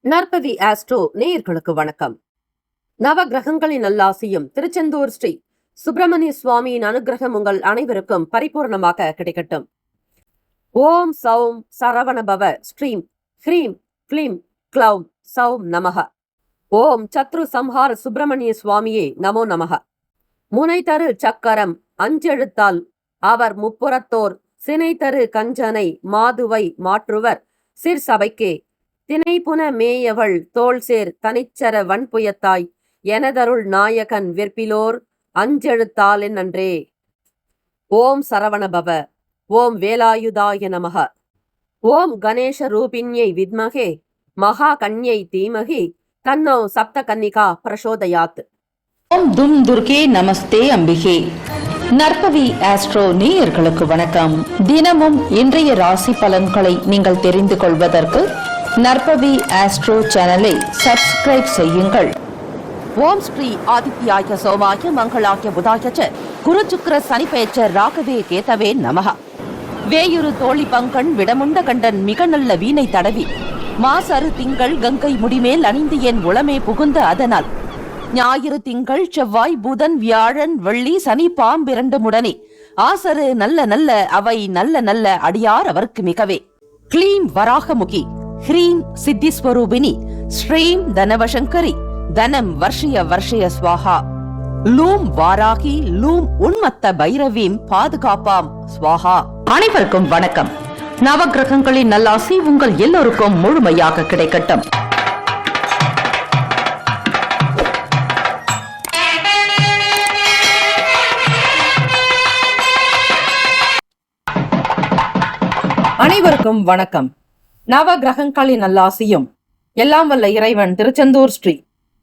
நற்பவி astro நேயர்களுக்கு வணக்கம். நவ கிரகங்களின் நல்லாசியும் திருச்செந்தூர் ஸ்ரீ சுப்பிரமணிய சுவாமியின் அனுகிரகம் உங்கள் அனைவருக்கும் பரிபூர்ணமாக கிடைக்கட்டும். ஓம் சௌம் சரவணபவ ஸ்ரீம் ஹ்ரீம் க்ளீம் க்ளௌம் சௌம் நமக. ஓம் சத்ரு சம்ஹார சுப்பிரமணிய சுவாமியே நமோ நமக. முனை தரு சக்கரம் அஞ்செழுத்தால் அவர் முப்புறத்தோர் சினை தரு கஞ்சனை மாதுவை மாற்றுவர் சிற்சபைக்கே தினைப்புன மேயவள் தோள்சேர் தனிச்சர வன்புயத்தாய் எனதருள் நாயகன் விற்பிலோர் அஞ்செழுத்தால் நன்றே. ஓம் சரவணபவ. ஓம் வேலாயுதாய நமக. ஓம் கணேஷ ரூபிண்யை வித்மகே மகா கன்யை தீமகி தன்னோ சப்த கன்னிகா பிரசோதயாத். ஓம் தும் துர்கே நமஸ்தே அம்பிகே. நற்பவி ஆஸ்ட்ரோ நேயர்களுக்கு வணக்கம். தினமும் இன்றைய ராசி பலன்களை நீங்கள் தெரிந்து கொள்வதற்கு நற்பவி ஆஸ்ட்ரோ சேனலை சப்ஸ்கிரைப் செய்யுங்கள். ஓம் ஸ்ரீ ஆதித்யாய சோமாய மங்களாய புதாய குரு சுக்கிர சனி பெயர்ச்ச ராகவே கேதவே நமக. வேயுரு தோழி பங்கன் விடமுண்ட கண்டன் மிக நல்ல வீணை தடவி மாசரு திங்கள் கங்கை முடிமேல் அணிந்து என் உளமே புகுந்த அதனால் ஞாயிறு திங்கள் செவ்வாய் புதன் வியாழன் வெள்ளி சனி பாம்பிரண்டு முடனே ஆசரு நல்ல நல்ல அவை நல்ல நல்ல அடியார் அவருக்கு மிகவே. க்ளீம் வராகமுகி ஹ்ரீம் சித்திஸ்வரூபிணி ஸ்ரீம் தனவசங்கரி தனம் வர்ஷய வர்ஷய ஸ்வாஹா. லூம் வாராகி லூம் உன்மத்த பைரவீம் பாதுகாப்பாம் ஸ்வாஹா. அனைவருக்கும் வணக்கம். நவகிரகங்களின் நல்லாசி உங்கள் எல்லோருக்கும் முழுமையாக கிடைக்கட்டும். அனைவருக்கும் வணக்கம். நவ கிரகங்களின் நல்லாசியும் எல்லாம் வல்ல இறைவன் திருச்செந்தூர் ஸ்ரீ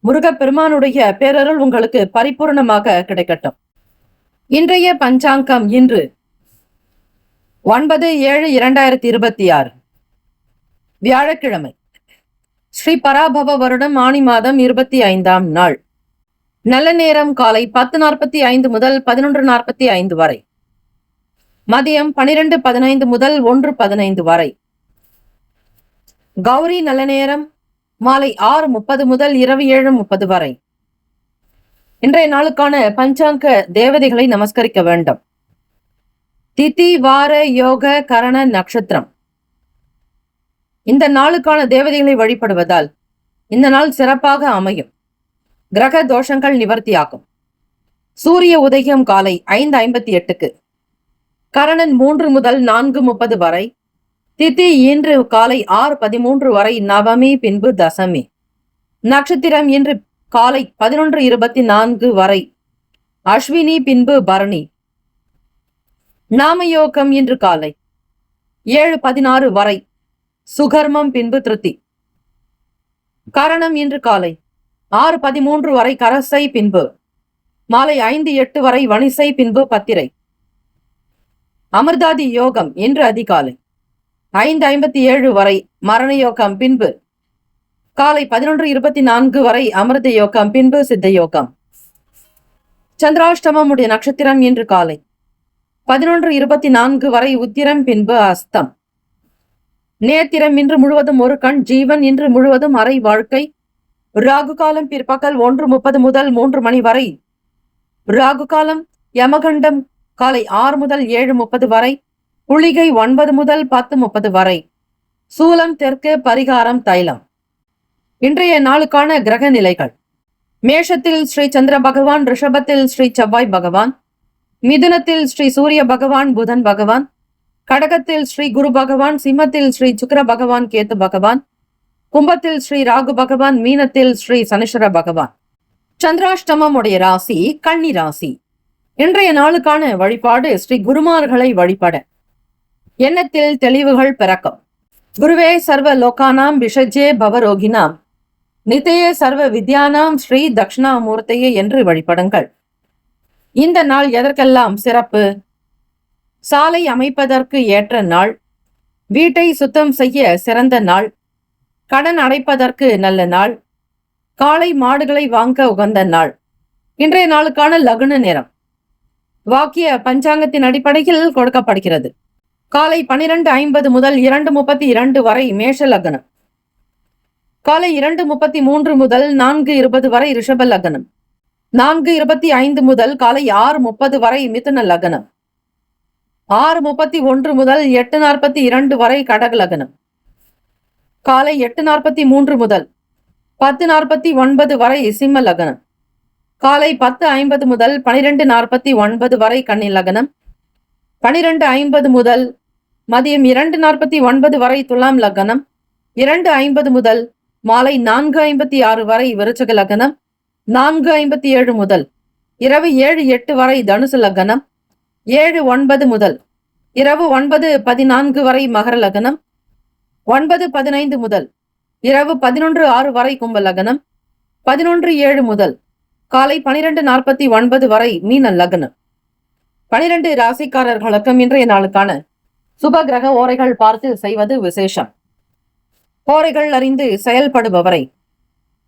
முருகப்பெருமானுடைய பேரருள் உங்களுக்கு பரிபூர்ணமாக கிடைக்கட்டும். இன்றைய பஞ்சாங்கம் இன்று 9/7/2026 வியாழக்கிழமை. ஸ்ரீ பராபவ வருடம் ஆனி மாதம் 25ஆம் நாள். நல்ல நேரம் காலை 10:45 முதல் 11:45 வரை. மதியம் 12:15 முதல் 1:15 வரை. கௌரி நல்ல நேரம் மாலை 6:30 முதல் இரவு 7:30 வரை. இன்றைய நாளுக்கான பஞ்சாங்க தேவதைகளை நமஸ்கரிக்க வேண்டும். திதி வார யோக கரண நட்சத்திரம். இந்த நாளுக்கான தேவதைகளை வழிபடுவதால் இந்த நாள் சிறப்பாக அமையும். கிரக தோஷங்கள் நிவர்த்தியாகும். சூரிய உதயம் காலை 5:58க்கு. கரணன் 3 முதல் 4:30 வரை. திதி இன்று காலை 6:13 வரை நவமி பின்பு தசமி. நட்சத்திரம் இன்று காலை 11:24 வரை அஸ்வினி பின்பு பரணி. நாமயோகம் இன்று காலை 7:16 வரை சுகர்மம் பின்பு திருத்தி. கரணம் இன்று காலை 6:13 வரை கரசை பின்பு மாலை 5:08 வரை வணிசை பின்பு பத்திரை. அமிர்தாதி யோகம் இன்று அதிகாலை 5:57 வரை மரண யோகம் பின்பு காலை 11:24 வரை அமிர்த யோகம் பின்பு சித்த யோகம். சந்திராஷ்டமமுடைய நட்சத்திரம் இன்று காலை 11:24 வரை உத்திரம் பின்பு அஸ்தம். நேத்திரம் இன்று முழுவதும் ஒரு கண். ஜீவன் இன்று முழுவதும் அரை வாழ்க்கை. ராகு காலம் பிற்பகல் 1:30 முதல் 3 மணி வரை. ராகு காலம் யமகண்டம் காலை 6 முதல் 7:30 வரை. குளிகை 9 முதல் 10:30 வரை. சூலம் தெற்கு. பரிகாரம் தைலம். இன்றைய நாளுக்கான கிரக நிலைகள். மேஷத்தில் ஸ்ரீ சந்திர பகவான், ரிஷபத்தில் ஸ்ரீ செவ்வாய் பகவான், மிதுனத்தில் ஸ்ரீ சூரிய பகவான் புதன் பகவான், கடகத்தில் ஸ்ரீ குரு பகவான், சிம்மத்தில் ஸ்ரீ சுக்கிர பகவான் கேத்து பகவான், கும்பத்தில் ஸ்ரீ ராகு பகவான், மீனத்தில் ஸ்ரீ சனீஸ்வர பகவான். சந்திராஷ்டமம் உடைய ராசி கன்னி ராசி. இன்றைய நாளுக்கான வழிபாடு ஸ்ரீ குருமார்களை வழிபட எண்ணத்தில் தெளிவுகள் பிறக்கும். குருவே சர்வ லோகானாம் விஷஜே பவரோகினாம் நிதய சர்வ வித்யானாம் ஸ்ரீ தட்சிணாமூர்த்தியே என்று வழிபடுங்கள். இந்த நாள் எதற்கெல்லாம் சிறப்பு? சாலை அமைப்பதற்கு ஏற்ற நாள். வீட்டை சுத்தம் செய்ய சிறந்த நாள். கடன் அடைப்பதற்கு நல்ல நாள். காளை மாடுகளை வாங்க உகந்த நாள். இன்றைய நாளுக்கான லக்ன நேரம் வாக்கிய பஞ்சாங்கத்தின் அடிப்படையில் கொடுக்கப்படுகிறது. காலை 12:50 முதல் 2:32 வரை மேஷ லக்னம். காலை 2:33 முதல் 4:20 வரை ரிஷப லக்னம். 4:25 முதல் காலை 6:30 வரை மிதுன லக்னம். 6:31 முதல் 8:42 வரை கடக லக்னம். காலை 8:43 முதல் 10:49 வரை சிம்ம லக்னம். காலை 10:50 முதல் 12:49 வரை கன்னி லக்னம். 12:50 முதல் மதியம் 2:49 வரை துலாம் லக்னம். 2:50 முதல் மாலை 4:56 வரை விருச்சக லக்னம். 4:57 முதல் இரவு 7:08 வரை தனுசு லக்னம். 7:09 முதல் இரவு 9:14 வரை மகர லக்னம். 9:15 முதல் இரவு 11:06 வரை கும்ப லக்னம். 11:07 முதல் காலை 12:49 வரை மீன லக்னம். 12 ராசிக்காரர்களுக்கும் இன்றைய நாளுக்கான சுப கிரக ஓரைகள் பார்த்து செய்வது விசேஷம். ஓரைகள் அறிந்து செயல்படுபவரை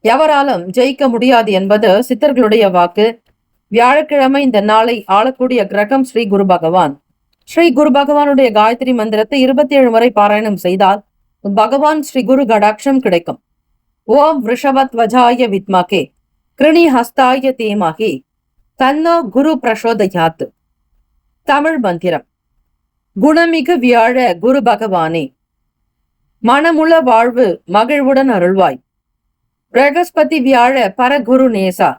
எவராலும் ஜெயிக்க முடியாது என்பது சித்தர்களுடைய வாக்கு. வியாழக்கிழமை இந்த நாளை ஆளக்கூடிய கிரகம் ஸ்ரீ குரு பகவான். ஸ்ரீ குரு பகவானுடைய காயத்ரி மந்திரத்தை 27 முறை பாராயணம் செய்தால் பகவான் ஸ்ரீ குரு கடாட்சம் கிடைக்கும். ஓம் ரிஷபத்வஜாய வித்மகே கிருணி ஹஸ்தாய தீமகி தன்னோ குரு பிரசோதயாத். தமிழ் மந்திரம். குணமிகு வியாழ குரு பகவானே, மனமுள்ள வாழ்வு மகிழ்வுடன் அருள்வாய். பிரகஸ்பதி வியாழ பரகுரு நேசா,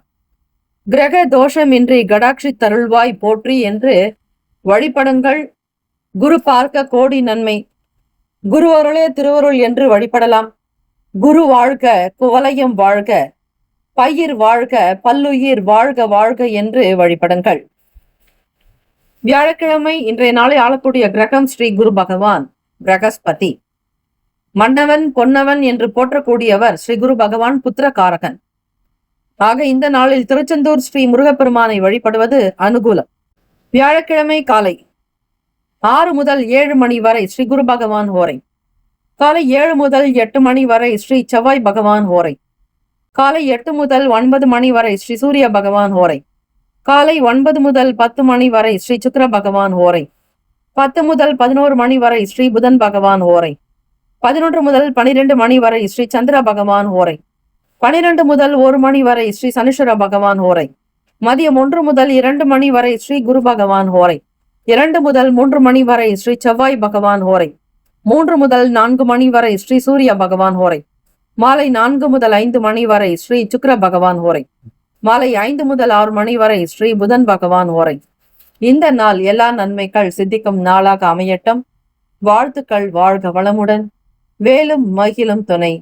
கிரக தோஷமின்றி கடாட்சி தருள்வாய் போற்றி என்று வழிபடுங்கள். குரு பார்க்க கோடி நன்மை. குரு அருளே திருவருள் என்று வழிபடலாம். குரு வாழ்க, குவலயம் வாழ்க, பயிர் வாழ்க, பல்லுயிர் வாழ்க வாழ்க என்று வழிபடுங்கள். வியாழக்கிழமை இன்றைய நாளை ஆளக்கூடிய கிரகம் ஸ்ரீ குரு பகவான் பிரகஸ்பதி. மன்னவன் பொன்னவன் என்று போற்றக்கூடியவர் ஸ்ரீ குரு பகவான் புத்திரகாரகன். ஆக இந்த நாளில் திருச்செந்தூர் ஸ்ரீ முருகப்பெருமானை வழிபடுவது அனுகூலம். வியாழக்கிழமை காலை 6 முதல் 7 மணி வரை ஸ்ரீ குரு பகவான் ஹோரை. காலை 7 முதல் 8 மணி வரை ஸ்ரீ செவ்வாய் பகவான் ஹோரை. காலை 8 முதல் 9 மணி வரை ஸ்ரீ சூரிய பகவான் ஹோரை. காலை 9 முதல் 10 மணி வரை ஸ்ரீ சுக்கிர பகவான் ஹோரை. 10 முதல் 11 மணி வரை ஸ்ரீ புதன் பகவான் ஹோரை. 11 முதல் 12 மணி வரை ஸ்ரீ சந்திர பகவான் ஹோரை. 12 முதல் 1 மணி வரை ஸ்ரீ சனீஸ்வர பகவான் ஹோரை. மதியம் 1 முதல் 2 மணி வரை ஸ்ரீ குரு பகவான் ஹோரை. 2 முதல் 3 மணி வரை ஸ்ரீ செவ்வாய் பகவான் ஹோரை. 3 முதல் 4 மணி வரை ஸ்ரீ சூரிய பகவான் ஹோரை. மாலை 4 முதல் 5 மணி வரை ஸ்ரீ சுக்கிர பகவான் ஹோரை. மாலை 5 முதல் 6 மணி வரை ஸ்ரீ புதன் பகவான் ஹோரை. இந்த நாள் எல்லா நன்மைகள் சித்திக்கும் நாளாக அமையட்டும். வாழ்த்துக்கள். வாழ்க வளமுடன். வேலும் மகிழும் துணை.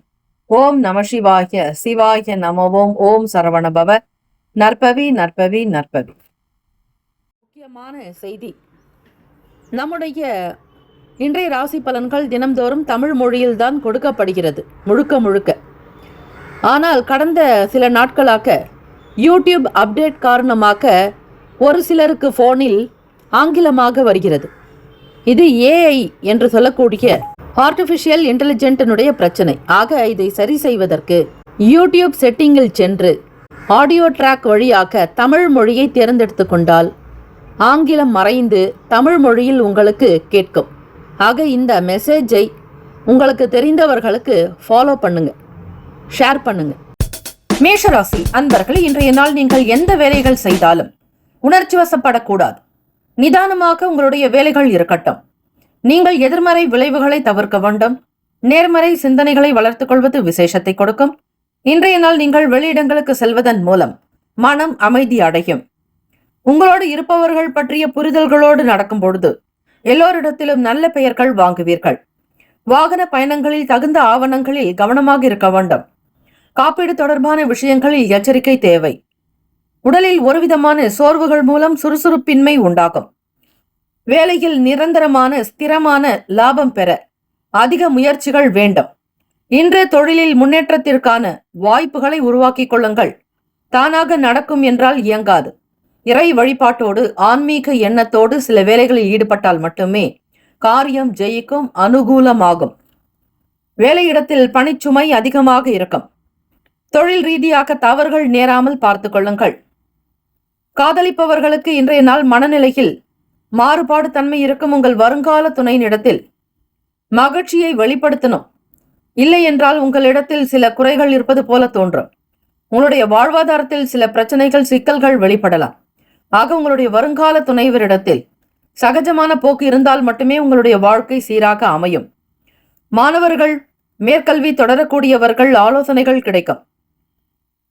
ஓம் நம சிவாய. சிவாய நமவோம். ஓம் சரவணபவ. நற்பவி நற்பவி நற்பவி. முக்கியமான செய்தி. நம்முடைய இன்றைய ராசி பலன்கள் தினம்தோறும் தமிழ் மொழியில்தான் கொடுக்கப்படுகிறது முழுக்க முழுக்க. ஆனால் கடந்த சில நாட்களாக யூடியூப் அப்டேட் காரணமாக ஒரு சிலருக்கு ஃபோனில் ஆங்கிலமாக வருகிறது. இது ஏஐ என்று சொல்லக்கூடிய ஆர்டிஃபிஷியல் இன்டெலிஜென்ட்டினுடைய பிரச்சனை. ஆக இதை சரி செய்வதற்கு யூடியூப் செட்டிங்கில் சென்று ஆடியோ ட்ராக் வழியாக தமிழ் மொழியை தேர்ந்தெடுத்து கொண்டால் ஆங்கிலம் மறைந்து தமிழ் மொழியில் உங்களுக்கு கேட்கும். ஆக இந்த மெசேஜை உங்களுக்கு தெரிந்தவர்களுக்கு ஃபாலோ பண்ணுங்க, ஷேர் பண்ணுங்க. மேஷராசி அன்பர்கள், இன்றைய நாள் நீங்கள் எந்த வேலைகள் செய்தாலும் உணர்ச்சி வசப்படக்கூடாது. நிதானமாக உங்களுடைய வேலைகள் இருக்கட்டும். நீங்கள் எதிர்மறை விளைவுகளை தவிர்க்க வேண்டும். நேர்மறை சிந்தனைகளை வளர்த்துக் கொள்வது விசேஷத்தை கொடுக்கும். இன்றைய நாள் நீங்கள் வெளியிடங்களுக்கு செல்வதன் மூலம் மனம் அமைதி அடையும். உங்களோடு இருப்பவர்கள் பற்றிய புரிதல்களோடு நடக்கும் பொழுது எல்லோரிடத்திலும் நல்ல பெயர்கள் வாங்குவீர்கள். வாகன பயணங்களில் தகுந்த ஆவணங்களில் கவனமாக இருக்க வேண்டும். காப்பீடு தொடர்பான விஷயங்களில் எச்சரிக்கை தேவை. உடலில் ஒருவிதமான சோர்வுகள் மூலம் சுறுசுறுப்பின்மை உண்டாகும். வேலையில் நிரந்தரமான ஸ்திரமான லாபம் பெற அதிக முயற்சிகள் வேண்டும். இன்று தொழிலில் முன்னேற்றத்திற்கான வாய்ப்புகளை உருவாக்கிக் கொள்ளுங்கள். தானாக நடக்கும் என்றால் இயங்காது. இறை வழிபாட்டோடு ஆன்மீக எண்ணத்தோடு சில வேலைகளில் ஈடுபட்டால் மட்டுமே காரியம் ஜெயிக்கும், அனுகூலமாகும். வேலையிடத்தில் பணிச்சுமை அதிகமாக இருக்கும். தொழில் ரீதியாக தவறுகள் நேராமல் பார்த்து கொள்ளுங்கள். காதலிப்பவர்களுக்கு இன்றைய நாள் மனநிலையில் மாறுபாடு தன்மை இருக்கும். உங்கள் வருங்கால துணையினிடத்தில் மகிழ்ச்சியை வெளிப்படுத்தணும். இல்லை என்றால் உங்களிடத்தில் சில குறைகள் இருப்பது போல தோன்றும். உங்களுடைய வாழ்வாதாரத்தில் சில பிரச்சனைகள், சிக்கல்கள் வெளிப்படலாம். ஆக உங்களுடைய வருங்கால துணைவரிடத்தில் சகஜமான போக்கு இருந்தால் மட்டுமே உங்களுடைய வாழ்க்கை சீராக அமையும். மாணவர்கள், மேற்கல்வி தொடரக்கூடியவர்கள் ஆலோசனைகள் கிடைக்கும்.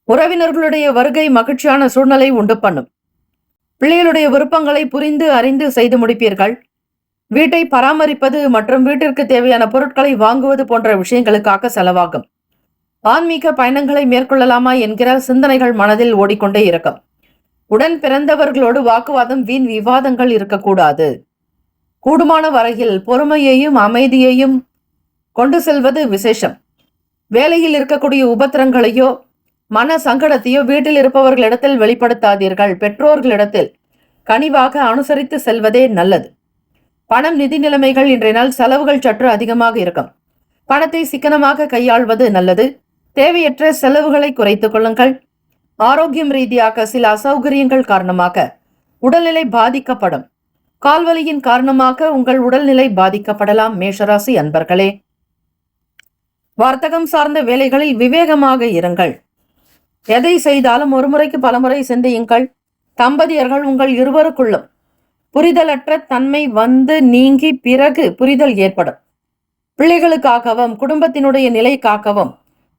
உறவினர்களுடைய வருகை மகிழ்ச்சியான சூழ்நிலை உண்டு பண்ணும். பிள்ளைகளுடைய விருப்பங்களை புரிந்து அறிந்து செய்து முடிப்பீர்கள். வீட்டை பராமரிப்பது மற்றும் வீட்டிற்கு தேவையான பொருட்களை வாங்குவது போன்ற விஷயங்களுக்காக செலவாகும். ஆன்மீக பயணங்களை மேற்கொள்ளலாமா என்கிற சிந்தனைகள் மனதில் ஓடிக்கொண்டே இருக்கும். உடன் பிறந்தவர்களோடு வாக்குவாதம், வீண் விவாதங்கள் இருக்கக்கூடாது. கூடுமான வரையில் பொறுமையையும் அமைதியையும் கொண்டு செல்வது விசேஷம். வேலையில் இருக்கக்கூடிய உபத்திரங்களையோ மன சங்கடத்தையோ வீட்டில் இருப்பவர்களிடத்தில் வெளிப்படுத்தாதீர்கள். பெற்றோர்களிடத்தில் கனிவாக அனுசரித்து செல்வதே நல்லது. பணம், நிதி நிலைமைகள் இன்றைய நாள் செலவுகள் சற்று அதிகமாக இருக்கும். பணத்தை சிக்கனமாக கையாள்வது நல்லது. தேவையற்ற செலவுகளை குறைத்துக் கொள்ளுங்கள். ஆரோக்கியம் ரீதியாக சில அசௌகரியங்கள் காரணமாக உடல்நிலை பாதிக்கப்படும். கால்வலியின் காரணமாக உங்கள் உடல்நிலை பாதிக்கப்படலாம். மேஷராசி அன்பர்களே, வர்த்தகம் சார்ந்த வேலைகளில் விவேகமாக இருங்கள். எதை செய்தாலும் ஒரு முறைக்கு பலமுறை சிந்தியுங்கள். தம்பதியர்கள் உங்கள் இருவருக்குள்ளும் புரிதலற்ற தன்மை வந்து நீங்கி பிறகு புரிதல் ஏற்படும். பிள்ளைகளுக்காகவும் குடும்பத்தினுடைய நிலைக்காகவும்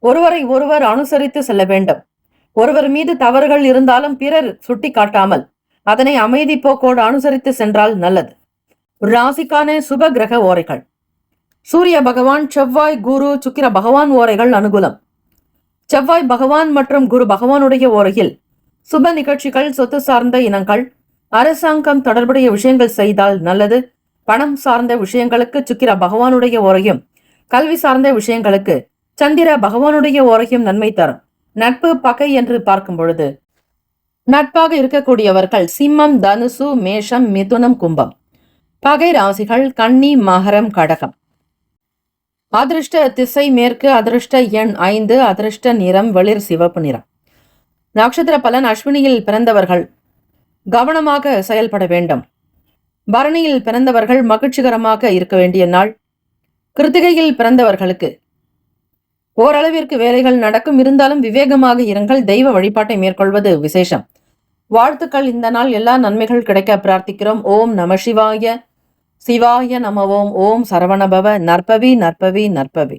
ஒருவரை ஒருவர் அனுசரித்து செல்ல வேண்டும். ஒருவர் மீது தவறுகள் இருந்தாலும் பிறர் சுட்டி காட்டாமல் அதனை அமைதி போக்கோடு அனுசரித்து சென்றால் நல்லது. ராசிக்கான சுப கிரக ஓரைகள்: சூரிய பகவான், செவ்வாய், குரு, சுக்கிர பகவான் ஓரைகள் அனுகூலம். செவ்வாய் பகவான் மற்றும் குரு பகவானுடைய ஓரையில் சுப நிகழ்ச்சிகள், சொத்து சார்ந்த இனங்கள், அரசாங்கம் தொடர்புடைய விஷயங்கள் செய்தால் நல்லது. பணம் சார்ந்த விஷயங்களுக்கு சுக்கிர பகவானுடைய ஓரையும், கல்வி சார்ந்த விஷயங்களுக்கு சந்திர பகவானுடைய ஓரையும் நன்மை தரும். நட்பு, பகை என்று பார்க்கும் பொழுது நட்பாக இருக்கக்கூடியவர்கள் சிம்மம், தனுசு, மேஷம், மிதுனம், கும்பம். பகை ராசிகள் கன்னி, மகரம், கடகம். அதிர்ஷ்ட திசை மேற்கு. அதிர்ஷ்ட எண் 5. அதிர்ஷ்ட நிறம் வெளிர் சிவப்பு நிறம். நட்சத்திர பலன்: அஸ்வினியில் பிறந்தவர்கள் கவனமாக செயல்பட வேண்டும். பரணியில் பிறந்தவர்கள் மகிழ்ச்சிகரமாக இருக்க வேண்டிய நாள். கிருத்திகையில் பிறந்தவர்களுக்கு ஓரளவிற்கு வேலைகள் நடக்கும். இருந்தாலும் விவேகமாக இருங்கள். தெய்வ வழிபாட்டை மேற்கொள்வது விசேஷம். வாழ்த்துக்கள். இந்த நாள் எல்லா நன்மைகள் கிடைக்க பிரார்த்திக்கிறோம். ஓம் நம சிவாய. சிவாய நம ஓம். ஓம் சரவணபவ. நற்பவி நற்பவி நற்பவி.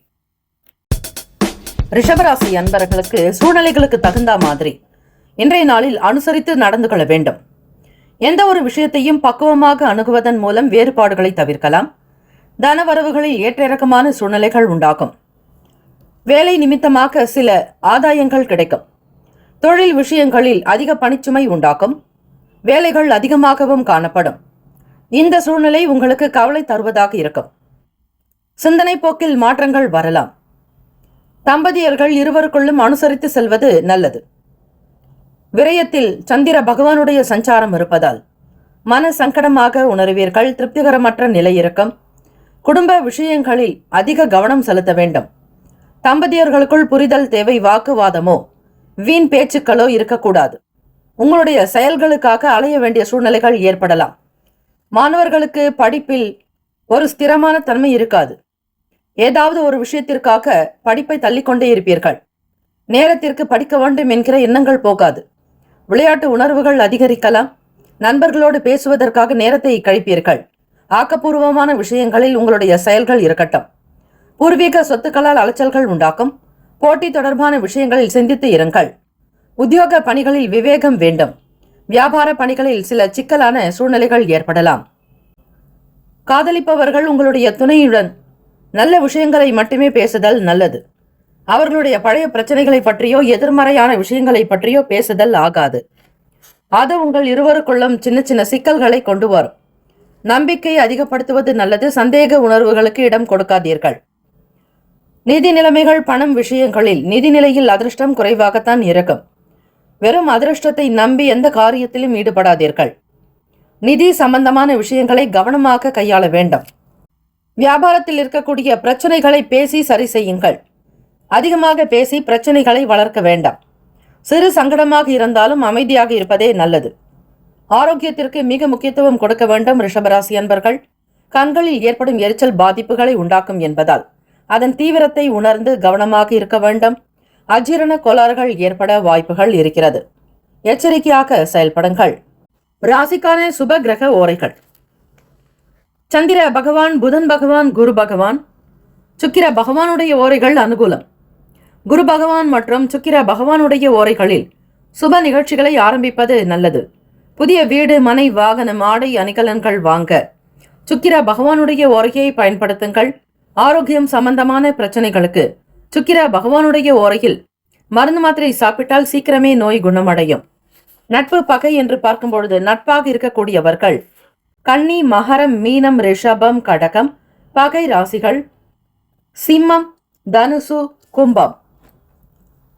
ரிஷபராசி அன்பர்களுக்கு சூழ்நிலைகளுக்கு தகுந்த மாதிரி இன்றைய நாளில் அனுசரித்து நடந்து கொள்ள வேண்டும். எந்த ஒரு விஷயத்தையும் பக்குவமாக அணுகுவதன் மூலம் வேறுபாடுகளை தவிர்க்கலாம். தனவரவுகளில் ஏற்ற இறக்கமான சூழ்நிலைகள் உண்டாகும். வேலை நிமித்தமாக சில ஆதாயங்கள் கிடைக்கும். தொழில் விஷயங்களில் அதிக பணிச்சுமை உண்டாக்கும். வேலைகள் அதிகமாகவும் காணப்படும். இந்த சூழ்நிலை உங்களுக்கு கவலை தருவதாக இருக்கும். சிந்தனை போக்கில் மாற்றங்கள் வரலாம். தம்பதியர்கள் இருவருக்குள்ளும் அனுசரித்து செல்வது நல்லது. விரயத்தில் சந்திர பகவானுடைய சஞ்சாரம் இருப்பதால் மன சங்கடமாக உணர்வீர்கள். திருப்திகரமற்ற நிலை இருக்கும். குடும்ப விஷயங்களில் அதிக கவனம் செலுத்த வேண்டும். தம்பதியர்களுக்குள் புரிதல் தேவை. வாக்குவாதமோ வீண் பேச்சுக்களோ இருக்கக்கூடாது. உங்களுடைய செயல்களுக்காக அலைய வேண்டிய சூழ்நிலைகள் ஏற்படலாம். மாணவர்களுக்கு படிப்பில் ஒரு ஸ்திரமான தன்மை இருக்காது. ஏதாவது ஒரு விஷயத்திற்காக படிப்பை தள்ளிக்கொண்டே இருப்பீர்கள். நேரத்திற்கு படிக்க வேண்டும் என்கிற எண்ணங்கள் போகாது. விளையாட்டு உணர்வுகள் அதிகரிக்கலாம். நண்பர்களோடு பேசுவதற்காக நேரத்தை கழிப்பீர்கள். ஆக்கப்பூர்வமான விஷயங்களில் உங்களுடைய செயல்கள் இருக்கட்டும். பூர்வீக சொத்துக்களால் அலைச்சல்கள் உண்டாக்கும். போட்டி தொடர்பான விஷயங்களில் சிந்தித்து இருங்கள். உத்தியோக பணிகளில் விவேகம் வேண்டும். வியாபார பணிகளில் சில சிக்கலான சூழ்நிலைகள் ஏற்படலாம். காதலிப்பவர்கள் உங்களுடைய துணையுடன் நல்ல விஷயங்களை மட்டுமே பேசுதல் நல்லது. அவர்களுடைய பழைய பிரச்சனைகளை பற்றியோ எதிர்மறையான விஷயங்களை பற்றியோ பேசுதல் ஆகாது. அது உங்கள் இருவருக்குள்ளும் சின்ன சின்ன சிக்கல்களை கொண்டு வரும். நம்பிக்கையை அதிகப்படுத்துவது நல்லது. சந்தேக உணர்வுகளுக்கு இடம் கொடுக்காதீர்கள். நிதி நிலைமைகள், பணம் விஷயங்களில் நிதிநிலையில் அதிர்ஷ்டம் குறைவாகத்தான் இருக்கும். வெறும் அதிர்ஷ்டத்தை நம்பி எந்த காரியத்திலும் ஈடுபடாதீர்கள். நிதி சம்பந்தமான விஷயங்களை கவனமாக கையாள வேண்டும். வியாபாரத்தில் இருக்கக்கூடிய பிரச்சனைகளை பேசி சரி செய்யுங்கள். அதிகமாக பேசி பிரச்சனைகளை வளர்க்க வேண்டாம். சிறு சங்கடமாக இருந்தாலும் அமைதியாக இருப்பதே நல்லது. ஆரோக்கியத்திற்கு மிக முக்கியத்துவம் கொடுக்க வேண்டும். ரிஷபராசி அன்பர்கள், கண்களில் ஏற்படும் எரிச்சல் பாதிப்புகளை உண்டாக்கும் என்பதால் அதன் தீவிரத்தை உணர்ந்து கவனமாக இருக்க வேண்டும். அஜீரண கோளாறுகள் ஏற்பட வாய்ப்புகள் இருக்கிறது. எச்சரிக்கையாக செயல்படுங்கள். ராசிக்கான சுப கிரக ஓரைகள். சந்திர பகவான், புதன் பகவான், குரு பகவான், சுக்கிர பகவானுடைய ஓரைகள் அனுகூலம். குரு பகவான் மற்றும் சுக்கிர பகவானுடைய ஓரைகளில் சுப நிகழ்ச்சிகளை ஆரம்பிப்பது நல்லது. புதிய வீடு, மனை, வாகனம், ஆடை, அணிகலன்கள் வாங்க சுக்கிர பகவானுடைய ஓரையை பயன்படுத்துங்கள். ஆரோக்கியம் சம்பந்தமான பிரச்சனைகளுக்கு சுக்கிர பகவானுடைய ஓரையில் மருந்து மாத்திரை சாப்பிட்டால் சீக்கிரமே நோய் குணமடையும். நட்பு பகை என்று பார்க்கும் பொழுது நட்பாக இருக்கக்கூடியவர்கள் கன்னி, மகரம், மீனம், ரிஷபம், கடகம். பகை ராசிகள் சிம்மம், தனுசு, கும்பம்.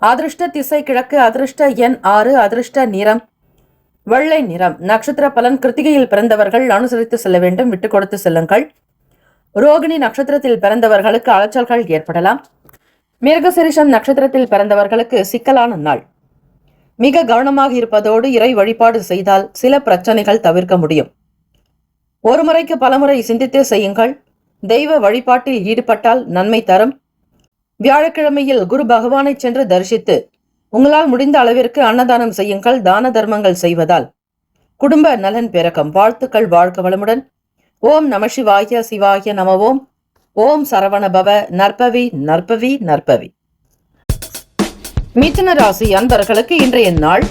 அதிர்ஷ்ட திசை கிழக்கு. அதிர்ஷ்ட எண் 6. அதிர்ஷ்ட நிறம் வெள்ளை நிறம். நட்சத்திர பலன். கிருத்திகையில் பிறந்தவர்கள் அனுசரித்து செல்ல வேண்டும், விட்டுக் கொடுத்து செல்லுங்கள். ரோகிணி நட்சத்திரத்தில் பிறந்தவர்களுக்கு அலைச்சல்கள் ஏற்படலாம். மிருகசீரிஷம் நட்சத்திரத்தில் பிறந்தவர்களுக்கு சிக்கலான நாள். மிக கவனமாக இருப்பதோடு இறை வழிபாடு செய்தால் சில பிரச்சனைகள் தவிர்க்க முடியும். ஒரு முறைக்கு பலமுறை சிந்தித்தே செய்யுங்கள். தெய்வ வழிபாட்டில் ஈடுபட்டால் நன்மை தரும். வியாழக்கிழமையில் குரு பகவானை சென்று தரிசித்து உங்களால் முடிந்த அளவிற்கு அன்னதானம் செய்யுங்கள். தான தர்மங்கள் செய்வதால் குடும்ப நலன் பிறக்கும். வாழ்த்துக்கள். வாழ்க வளமுடன். ஓம் நம சிவாய. சிவாய நம. ஓம். ஓம் சரவண பவ. நற்பவி நற்பவி நற்பவி. மிதுன ராசி அன்பர்களுக்கு இன்றைய நாள்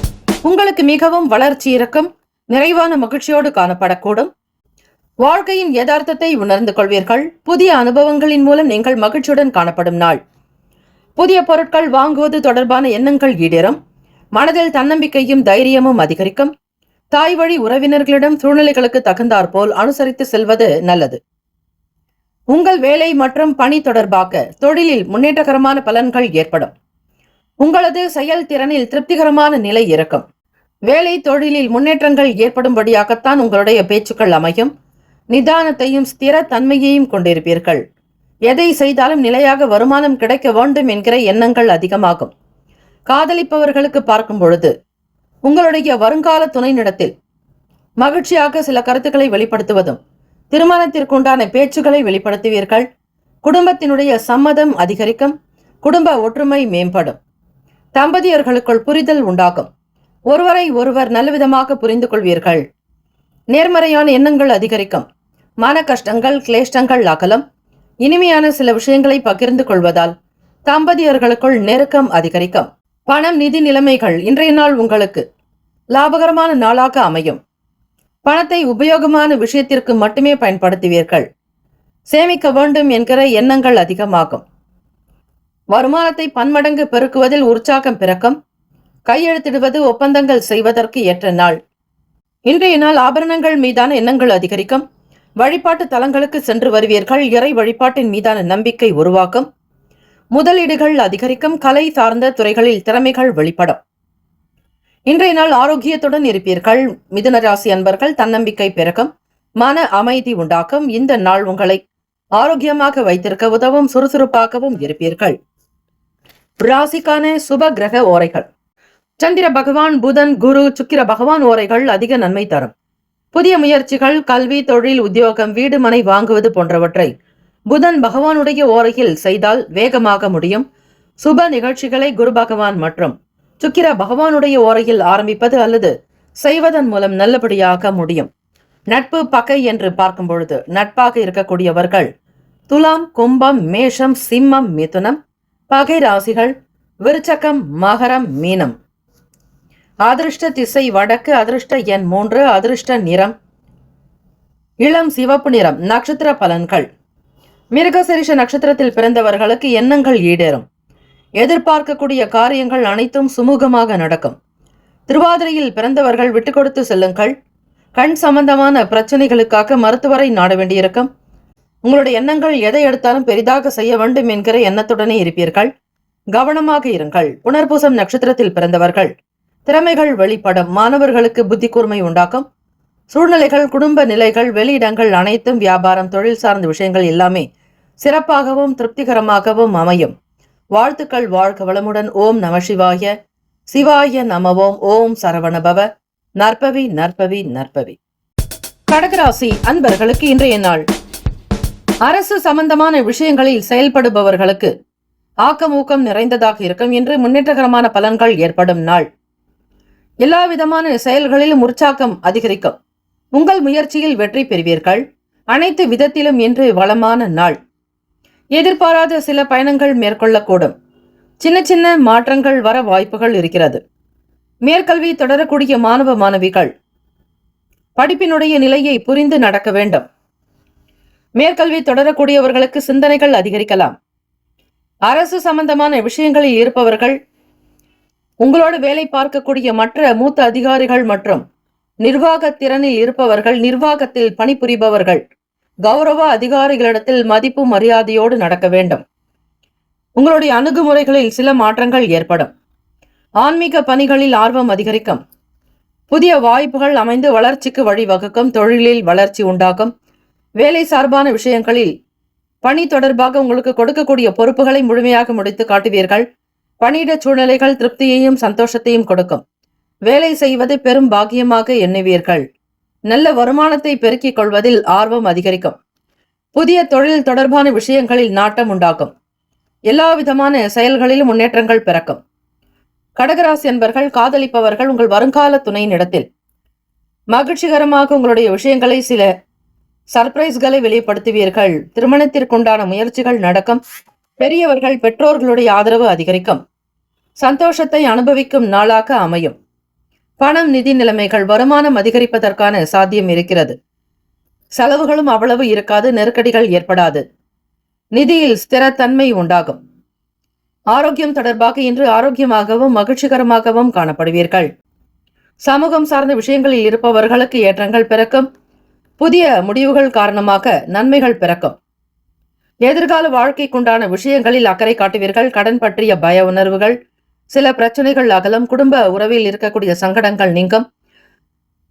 உங்களுக்கு மிகவும் வளர்ச்சி இருக்கும். நிறைவான மகிழ்ச்சியோடு காணப்படக்கூடும். வாழ்க்கையின் யதார்த்தத்தை உணர்ந்து கொள்வீர்கள். புதிய அனுபவங்களின் மூலம் நீங்கள் மகிழ்ச்சியுடன் காணப்படும் நாள். புதிய பொருட்கள் வாங்குவது தொடர்பான எண்ணங்கள் ஈடேறும். மனதில் தன்னம்பிக்கையும் தைரியமும் அதிகரிக்கும். தாய் வழி உறவினர்களிடம் சூழ்நிலைகளுக்கு தகுந்தாற்போல் அனுசரித்து செல்வது நல்லது. உங்கள் வேலை மற்றும் பணி தொடர்பாக தொழிலில் முன்னேற்றகரமான பலன்கள் ஏற்படும். உங்களது செயல்திறனில் திருப்திகரமான நிலை இருக்கும். வேலை தொழிலில் முன்னேற்றங்கள் ஏற்படும்படியாகத்தான் உங்களுடைய பேச்சுக்கள் அமையும். நிதானத்தையும் ஸ்திர தன்மையையும் கொண்டிருப்பீர்கள். எதை செய்தாலும் நிலையாக வருமானம் கிடைக்க வேண்டும் என்கிற எண்ணங்கள் அதிகமாகும். காதலிப்பவர்களுக்கு பார்க்கும் பொழுது உங்களுடைய வருங்கால துணையினிடத்தில் மகிழ்ச்சியாக சில கருத்துக்களை வெளிப்படுத்துவதும் திருமணத்திற்குண்டான பேச்சுக்களை வெளிப்படுத்துவீர்கள். குடும்பத்தினுடைய சம்மதம் அதிகரிக்கும். குடும்ப ஒற்றுமை மேம்படும். தம்பதியர்களுக்குள் புரிதல் உண்டாகும். ஒருவரை ஒருவர் நல்லவிதமாக புரிந்து கொள்வீர்கள். நேர்மறையான எண்ணங்கள் அதிகரிக்கும். மன கஷ்டங்கள், கிளேஷ்டங்கள் அகலும். இனிமையான சில விஷயங்களை பகிர்ந்து கொள்வதால் தம்பதியர்களுக்குள் நெருக்கம் அதிகரிக்கும். பணம், நிதி நிலைமைகள் இன்றைய நாள் உங்களுக்கு லாபகரமான நாளாக அமையும். பணத்தை உபயோகமான விஷயத்திற்கு மட்டுமே பயன்படுத்துவீர்கள். சேமிக்க வேண்டும் என்கிற எண்ணங்கள் அதிகமாகும். வருமானத்தை பன்மடங்கு பெருக்குவதில் உற்சாகம் பிறக்கும். கையெழுத்திடுவது, ஒப்பந்தங்கள் செய்வதற்கு ஏற்ற நாள். இன்றைய நாள் ஆபரணங்கள் மீதான எண்ணங்கள் அதிகரிக்கும். வழிபாட்டு தலங்களுக்கு சென்று வருவீர்கள். இறை வழிபாட்டின் மீதான நம்பிக்கை உருவாக்கும். முதலீடுகள் அதிகரிக்கும். கலை சார்ந்த துறைகளில் திறமைகள் வெளிப்படும். இன்றைய நாள் ஆரோக்கியத்துடன் இருப்பீர்கள். மிதுன ராசி அன்பர்கள் தன்னம்பிக்கை பிறக்கும். மன அமைதி உண்டாக்கும். இந்த நாள் உங்களை ஆரோக்கியமாக வைத்திருக்க உதவும். சுறுசுறுப்பாகவும் இருப்பீர்கள். ராசிக்கான சுப கிரக ஓரைகள். சந்திர பகவான், புதன், குரு, சுக்கிர பகவான் ஓரைகள் அதிக நன்மை தரும். புதிய முயற்சிகள், கல்வி, தொழில், உத்தியோகம், வீடு, மனை வாங்குவது போன்றவற்றை புதன் பகவானுடைய ஓரையில் செய்தால் வேகமாக முடியும். சுப நிகழ்ச்சிகளை குரு பகவான் மற்றும் சுக்கிர பகவானுடைய ஓரையில் ஆரம்பிப்பது அல்லது செய்வதன் மூலம் நல்லபடியாக முடியும். நட்பு பகை என்று பார்க்கும் பொழுது நட்பாக இருக்கக்கூடியவர்கள் துலாம், கும்பம், மேஷம், சிம்மம், மிதுனம். பகை ராசிகள் விருச்சகம், மகரம், மீனம். அதிர்ஷ்ட திசை வடக்கு. அதிர்ஷ்ட எண் 3. அதிர்ஷ்ட நிறம் இளம் சிவப்பு நிறம். நட்சத்திர பலன்கள். மிருகசீரிஷ நட்சத்திரத்தில் பிறந்தவர்களுக்கு எண்ணங்கள் ஈடேறும். எதிர்பார்க்கக்கூடிய காரியங்கள் அனைத்தும் சுமூகமாக நடக்கும். திருவாதிரையில் பிறந்தவர்கள் விட்டுக் கொடுத்து செல்லுங்கள். கண் சம்பந்தமான பிரச்சனைகளுக்காக மருத்துவரை நாட வேண்டியிருக்கும். உங்களுடைய எண்ணங்கள் எதை எடுத்தாலும் பெரிதாக செய்ய வேண்டும் என்கிற எண்ணத்துடனே இருப்பீர்கள். கவனமாக இருங்கள். புனர்பூசம் நட்சத்திரத்தில் பிறந்தவர்கள் திறமைகள் வெளிப்படும். மாணவர்களுக்கு புத்தி கூர்மை உண்டாக்கும். சூழ்நிலைகள், குடும்ப நிலைகள், வெளியிடங்கள் அனைத்தும் வியாபாரம், தொழில் சார்ந்த விஷயங்கள் எல்லாமே சிறப்பாகவும் திருப்திகரமாகவும் அமையும். வாழ்த்துக்கள். வாழ்க வளமுடன். ஓம் நம சிவாய. சிவாய நம. ஓம். ஓம் சரவண பவ. நற்பவி நற்பவி நற்பவி. கடகராசி அன்பர்களுக்கு இன்றைய நாள் அரசு சம்பந்தமான விஷயங்களில் செயல்படுபவர்களுக்கு ஆக்கம் ஊக்கம் நிறைந்ததாக இருக்கும் என்று முன்னேற்றகரமான பலன்கள் ஏற்படும் நாள். எல்லா விதமான செயல்களிலும் உற்சாகம் அதிகரிக்கும். உங்கள் முயற்சியில் வெற்றி பெறுவீர்கள். அனைத்து விதத்திலும் இன்று வளமான நாள். எதிர்பாராத சில பயணங்கள் மேற்கொள்ளக்கூடும். சின்ன சின்ன மாற்றங்கள் வர வாய்ப்புகள் இருக்கிறது. மேற்கல்வி தொடரக்கூடிய மாணவ மாணவிகள் படிப்பினுடைய நிலையை புரிந்து நடக்க வேண்டும். மேற்கல்வி தொடரக்கூடியவர்களுக்கு சிந்தனைகள் அதிகரிக்கலாம். அரசு சம்பந்தமான விஷயங்களில் இருப்பவர்கள், உங்களோடு வேலை பார்க்கக்கூடிய மற்ற மூத்த அதிகாரிகள் மற்றும் நிர்வாக திறனில் இருப்பவர்கள், நிர்வாகத்தில் பணிபுரிபவர்கள் கௌரவ அதிகாரிகளிடத்தில் மதிப்பு மரியாதையோடு நடக்க வேண்டும். உங்களுடைய அணுகுமுறைகளில் சில மாற்றங்கள் ஏற்படும். ஆன்மீக பணிகளில் ஆர்வம் அதிகரிக்கும். புதிய வாய்ப்புகள் அமைந்து வளர்ச்சிக்கு வழிவகுக்கும். தொழிலில் வளர்ச்சி உண்டாகும். வேலை சார்பான விஷயங்களில் பணி தொடர்பாக உங்களுக்கு கொடுக்கக்கூடிய பொறுப்புகளை முழுமையாக முடித்து காட்டுவீர்கள். பணியிட சூழ்நிலைகள் திருப்தியையும் சந்தோஷத்தையும் கொடுக்கும். வேலை செய்வது பெரும் பாக்கியமாக எண்ணுவீர்கள். நல்ல வருமானத்தை பெருக்கிக் கொள்வதில் ஆர்வம் அதிகரிக்கும். புதிய தொழில் தொடர்பான விஷயங்களில் நாட்டம் உண்டாகும். எல்லா விதமான செயல்களிலும் முன்னேற்றங்கள் பிறக்கும். கடகராசி என்பர்கள், காதலிப்பவர்கள் உங்கள் வருங்கால துணையினிடத்தில் மகிழ்ச்சிகரமாக உங்களுடைய விஷயங்களை, சில சர்ப்ரைஸ்களை வெளிப்படுத்துவீர்கள். திருமணத்திற்குண்டான முயற்சிகள் நடக்கும். பெரியவர்கள், பெற்றோர்களுடைய ஆதரவு அதிகரிக்கும். சந்தோஷத்தை அனுபவிக்கும் நாளாக அமையும். பணம், நிதி நிலைமைகள், வருமானம் அதிகரிப்பதற்கான சாத்தியம் இருக்கிறது. செலவுகளும் அவ்வளவு இருக்காது. நெருக்கடிகள் ஏற்படாது. நிதியில் ஸ்திரத்தன்மை உண்டாகும். ஆரோக்கியம் தொடர்பாக இன்று ஆரோக்கியமாகவும் மகிழ்ச்சிகரமாகவும் காணப்படுவீர்கள். சமூகம் சார்ந்த விஷயங்களில் இருப்பவர்களுக்கு ஏற்றங்கள் பிறக்கும். புதிய முடிவுகள் காரணமாக நன்மைகள் பிறக்கும். எதிர்கால வாழ்க்கைக்குண்டான விஷயங்களில் அக்கறை காட்டுவீர்கள். கடன் பற்றிய பய உணர்வுகள், சில பிரச்சனைகள் அகலும். குடும்ப உறவில் இருக்கக்கூடிய சங்கடங்கள் நீங்கும்.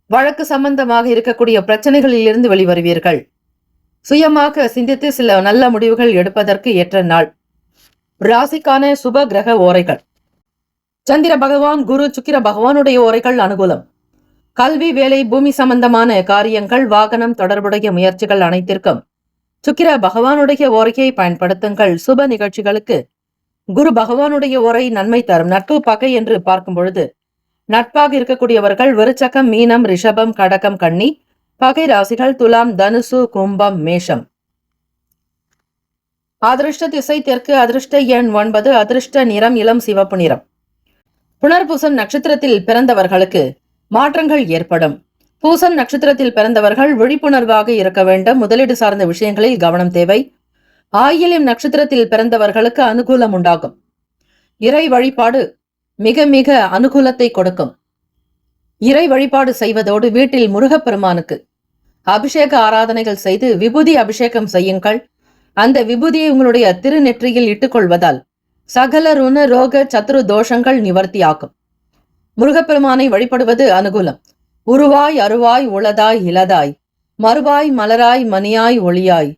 வழக்கு சம்பந்தமாக இருக்கக்கூடிய பிரச்சனைகளில் இருந்து வெளிவருவீர்கள். சுயமாக சிந்தித்து சில நல்ல முடிவுகள் எடுப்பதற்கு ஏற்ற நாள். ராசிக்கான சுப கிரக ஓரைகள். சந்திர பகவான், குரு, சுக்கிர பகவானுடைய ஓரைகள் அனுகூலம். கல்வி, வேலை, பூமி சம்பந்தமான காரியங்கள், வாகனம் தொடர்புடைய முயற்சிகள் அனைத்திற்கும் சுக்கிர பகவானுடைய ஓரையை பயன்படுத்துங்கள். சுப நிகழ்ச்சிகளுக்கு குரு பகவானுடைய ஓரை நன்மை தரும். நட்பு, பகை என்று பார்க்கும் பொழுது நட்பாக இருக்கக்கூடியவர்கள் விருச்சகம், மீனம், ரிஷபம், கடகம், கன்னி. பகை ராசிகள் துலாம், தனுசு, கும்பம், மேஷம். அதிர்ஷ்ட திசை தெற்கு. அதிர்ஷ்ட எண் 9. அதிர்ஷ்ட நிறம் இளம் சிவப்பு நிறம். புனர்பூசம் நட்சத்திரத்தில் பிறந்தவர்களுக்கு மாற்றங்கள் ஏற்படும். பூசம் நட்சத்திரத்தில் பிறந்தவர்கள் விழிப்புணர்வாக இருக்க வேண்டும். முதலீடு சார்ந்த விஷயங்களில் கவனம் தேவை. ஆயில்யம் நட்சத்திரத்தில் பிறந்தவர்களுக்கு அனுகூலம் உண்டாகும். இறை வழிபாடு மிக மிக அனுகூலத்தை கொடுக்கும். இறை வழிபாடு செய்வதோடு வீட்டில் முருகப்பெருமானுக்கு அபிஷேக ஆராதனைகள் செய்து விபூதி அபிஷேகம் செய்யுங்கள். அந்த விபூதியை உங்களுடைய திருநெற்றியில் இட்டுக்கொள்வதால் சகல ருண ரோக சத்ரு தோஷங்கள் நிவர்த்தியாகும். முருகப்பெருமானை வழிபடுவது அனுகூலம். உருவாய், அருவாய், உளதாய், இலதாய், மறுவாய், மலராய், மணியாய், ஒளியாய்,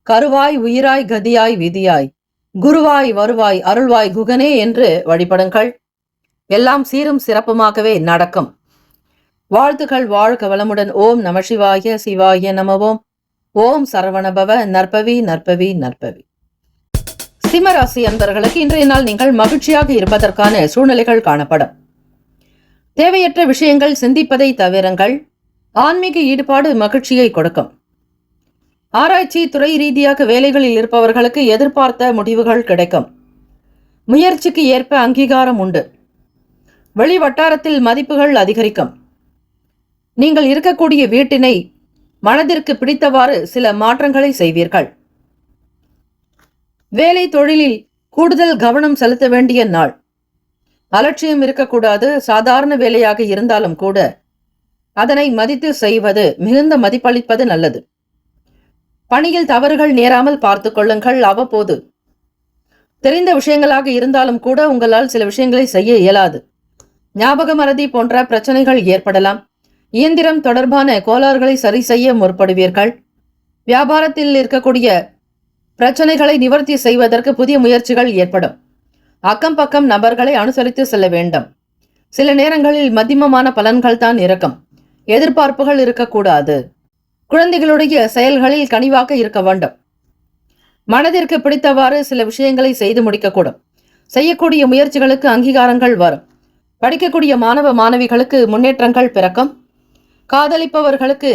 கருவாய், உயிராய், கதியாய், விதியாய், குருவாய், வருவாய், அருள்வாய், குகனே என்று வழிபடுங்கள். எல்லாம் சீரும் சிறப்புமாகவே நடக்கும். வாழ்த்துக்கள். வாழ்க வளமுடன். ஓம் நம சிவாய. சிவாய நமவோம். ஓம் சரவணபவ. நற்பவி நற்பவி நற்பவி. சிம்மராசி அன்பர்களுக்கு இன்றைய நாள் நீங்கள் மகிழ்ச்சியாக இருப்பதற்கான சூழ்நிலைகள் காணப்படும். தேவையற்ற விஷயங்கள் சிந்திப்பதை தவிருங்கள். ஆன்மீக ஈடுபாடு மகிழ்ச்சியை கொடுக்கும். ஆராய்ச்சி துறை ரீதியாக வேலைகளில் இருப்பவர்களுக்கு எதிர்பார்த்த முடிவுகள் கிடைக்கும். முயற்சிக்கு ஏற்ப அங்கீகாரம் உண்டு. வெளி வட்டாரத்தில் மதிப்புகள் அதிகரிக்கும். நீங்கள் இருக்கக்கூடிய வீட்டினை மனதிற்கு பிடித்தவாறு சில மாற்றங்களை செய்வீர்கள். வேலை தொழிலில் கூடுதல் கவனம் செலுத்த வேண்டிய நாள். அலட்சியம் இருக்கக்கூடாது. சாதாரண வேலையாக இருந்தாலும் கூட அதனை மதித்து செய்வது, மிகுந்த மதிப்பளிப்பது நல்லது. பணியில் தவறுகள் நேராமல் பார்த்து கொள்ளுங்கள். அவ்வப்போது தெரிந்த விஷயங்களாக இருந்தாலும் கூட உங்களால் சில விஷயங்களை செய்ய இயலாது. ஞாபக மறதி போன்ற பிரச்சனைகள் ஏற்படலாம். இயந்திரம் தொடர்பான கோளாறுகளை சரி செய்ய முற்படுவீர்கள். வியாபாரத்தில் இருக்கக்கூடிய பிரச்சனைகளை நிவர்த்தி செய்வதற்கு புதிய முயற்சிகள் ஏற்படும். அக்கம் பக்கம் நபர்களை அனுசரித்து செல்ல வேண்டும். சில நேரங்களில் மத்தியமமான பலன்கள் தான் இருக்கும். எதிர்பார்ப்புகள் இருக்கக்கூடாது. குழந்தைகளுடைய செயல்களில் கனிவாக இருக்க வேண்டும். மனதிற்கு பிடித்தவாறு சில விஷயங்களை செய்து முடிக்கக்கூடும். செய்யக்கூடிய முயற்சிகளுக்கு அங்கீகாரங்கள் வரும். படிக்கக்கூடிய மாணவ மாணவிகளுக்கு முன்னேற்றங்கள் பிறக்கும். காதலிப்பவர்களுக்கு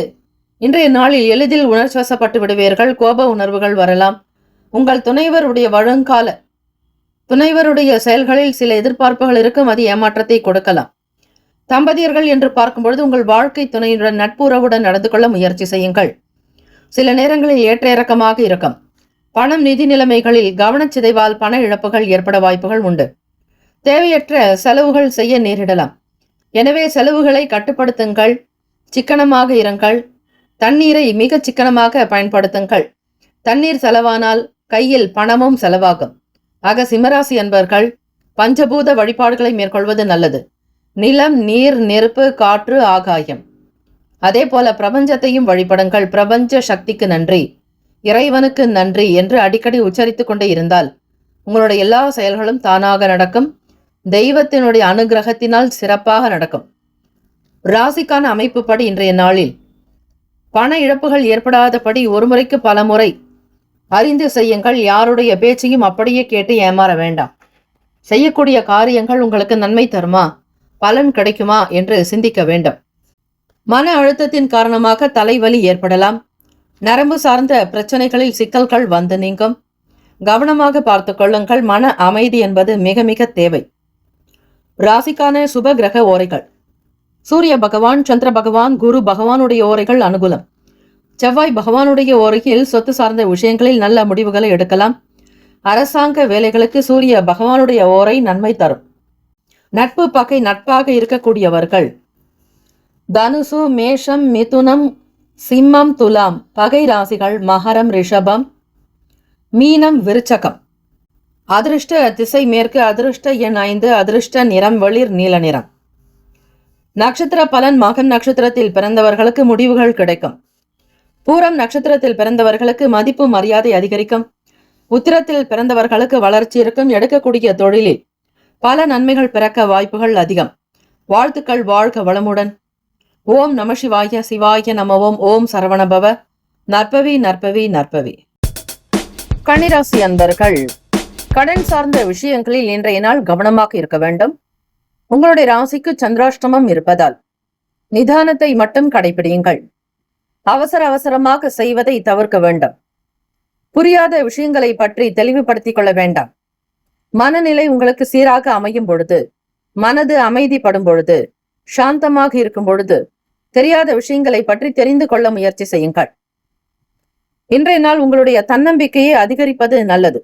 இன்றைய நாளில் எளிதில் உணர்ச்சிவசப்பட்டு விடுவீர்கள். கோப உணர்வுகள் வரலாம். உங்கள் துணைவருடைய செயல்களில் சில எதிர்பார்ப்புகள் இருக்கும். அது ஏமாற்றத்தை கொடுக்கலாம். தம்பதியர்கள் என்று பார்க்கும்பொழுது உங்கள் வாழ்க்கை துணையுடன் நட்புறவுடன் நடந்து கொள்ள முயற்சி செய்யுங்கள். சில நேரங்களில் ஏற்ற இறக்கமாக இருக்கும். பணம் நிதி நிலைமைகளில் கவனச்சிதைவால் பண இழப்புகள் ஏற்பட வாய்ப்புகள் உண்டு. தேவையற்ற செலவுகள் செய்ய நேரிடலாம். எனவே செலவுகளை கட்டுப்படுத்துங்கள். சிக்கனமாக இருங்கள். தண்ணீரை மிக சிக்கனமாக பயன்படுத்துங்கள். தண்ணீர் செலவானால் கையில் பணமும் செலவாகும். ஆக சிம்மராசி அன்பர்கள் பஞ்சபூத வழிபாடுகளை மேற்கொள்வது நல்லது. நிலம், நீர், நெருப்பு, காற்று, ஆகாயம், அதே போல பிரபஞ்சத்தையும் வழிபடுங்கள். பிரபஞ்ச சக்திக்கு நன்றி, இறைவனுக்கு நன்றி என்று அடிக்கடி உச்சரித்துக் கொண்டே இருந்தால் உங்களுடைய எல்லா செயல்களும் தானாக நடக்கும். தெய்வத்தினுடைய அனுகிரகத்தினால் சிறப்பாக நடக்கும். ராசிக்கான அமைப்புப்படி இன்றைய நாளில் பண இழப்புகள் ஏற்படாதபடி ஒரு முறைக்கு பல முறை அறிந்து செய்யுங்கள். யாருடைய பேச்சையும் அப்படியே கேட்டு ஏமாற வேண்டாம். செய்யக்கூடிய காரியங்கள் உங்களுக்கு நன்மை தருமா, பலன் கிடைக்குமா என்று சிந்திக்க வேண்டும். மன அழுத்தத்தின் காரணமாக தலைவலி ஏற்படலாம். நரம்பு சார்ந்த பிரச்சனைகளில் சிக்கல்கள் வந்து நீங்கும். கவனமாக பார்த்து கொள்ளுங்கள். மன அமைதி என்பது மிக மிக தேவை. ராசிக்கான சுப கிரக ஓரைகள்: சூரிய பகவான், சந்திர பகவான், குரு பகவானுடைய ஓரைகள் அனுகூலம். செவ்வாய் பகவானுடைய ஓரையில் சொத்து சார்ந்த விஷயங்களில் நல்ல முடிவுகளை எடுக்கலாம். அரசாங்க வேலைகளுக்கு சூரிய பகவானுடைய ஓரை நன்மை தரும். நட்பு பகை நட்பாக இருக்கக்கூடியவர்கள் தனுசு, மேஷம், மிதுனம், சிம்மம், துலாம் பகை ராசிகள் மகரம், ரிஷபம், மீனம், விருச்சகம். அதிர்ஷ்ட திசை மேற்கு. அதிர்ஷ்ட எண் 5. அதிர்ஷ்ட நிறம் வெளிர் நீல நிறம். நட்சத்திர பலன்: மகன் நட்சத்திரத்தில் பிறந்தவர்களுக்கு முடிவுகள் கிடைக்கும். பூரம் நட்சத்திரத்தில் பிறந்தவர்களுக்கு மதிப்பு மரியாதை அதிகரிக்கும். உத்திரத்தில் பிறந்தவர்களுக்கு வளர்ச்சி இருக்கும். எடுக்கக்கூடிய தொழிலில் பல நன்மைகள் பிறக்க வாய்ப்புகள் அதிகம். வாழ்த்துக்கள். வாழ்க வளமுடன். ஓம் நம சிவாய. சிவாய நமவோம். ஓம் சரவணபவ. நற்பவி நற்பவி நற்பவி. கன்னிராசி அன்பர்கள் கடன் சார்ந்த விஷயங்களில் இன்றைய நாள் கவனமாக இருக்க வேண்டும். உங்களுடைய ராசிக்கு சந்திராஷ்டமம் இருப்பதால் நிதானத்தை மட்டும் கடைபிடியுங்கள். அவசரமாக செய்வதை தவிர்க்க வேண்டும். புரியாத விஷயங்களை பற்றி தெளிவுபடுத்திக் கொள்ள வேண்டாம். மனநிலை உங்களுக்கு சீராக அமையும் பொழுது, மனது அமைதிப்படும் பொழுது, சாந்தமாக இருக்கும் பொழுது தெரியாத விஷயங்களை பற்றி தெரிந்து கொள்ள முயற்சி செய்யுங்கள். இன்றைய நாள் உங்களுடைய தன்னம்பிக்கையை அதிகரிப்பது நல்லது.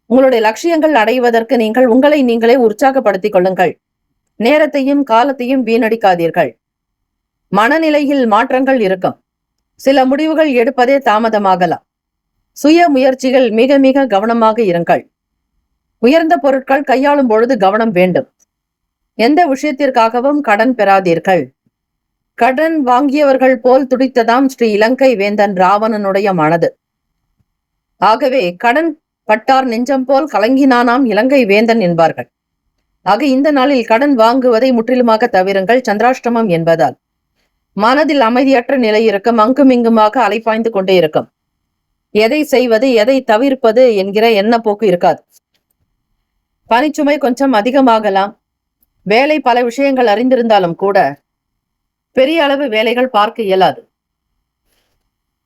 உங்களுடைய லட்சியங்கள் அடைவதற்கு நீங்கள் உங்களை நீங்களே உற்சாகப்படுத்திக் கொள்ளுங்கள். நேரத்தையும் காலத்தையும் வீணடிக்காதீர்கள். மனநிலையில் மாற்றங்கள் இருக்கும். சில முடிவுகள் எடுப்பதே தாமதமாகலாம். சுய முயற்சிகள் மிக மிக கவனமாக இருங்கள். உயர்ந்த பொருட்கள் கையாளும் பொழுது கவனம் வேண்டும். எந்த விஷயத்திற்காகவும் கடன் பெறாதீர்கள். கடன் வாங்கியவர்கள் போல் துடித்ததாம் ஸ்ரீ இலங்கை வேந்தன் ராவணனுடைய மனது. ஆகவே கடன் பட்டார் நெஞ்சம் போல் கலங்கினானாம் இலங்கை வேந்தன் என்பார்கள். ஆக இந்த நாளில் கடன் வாங்குவதை முற்றிலுமாக தவிருங்கள். சந்திராஷ்டமம் என்பதால் மனதில் அமைதியற்ற நிலை இருக்கும். அங்குமிங்குமாக அலைப்பாய்ந்து கொண்டே இருக்கும். எதை செய்வது, எதை தவிர்ப்பது என்கிற எண்ணப்போக்கு இருக்காது. பணிச்சுமை கொஞ்சம் அதிகமாகலாம். வேலை பல விஷயங்கள் அறிந்திருந்தாலும் கூட பெரிய அளவு வேலைகள் பார்க்க இயலாது.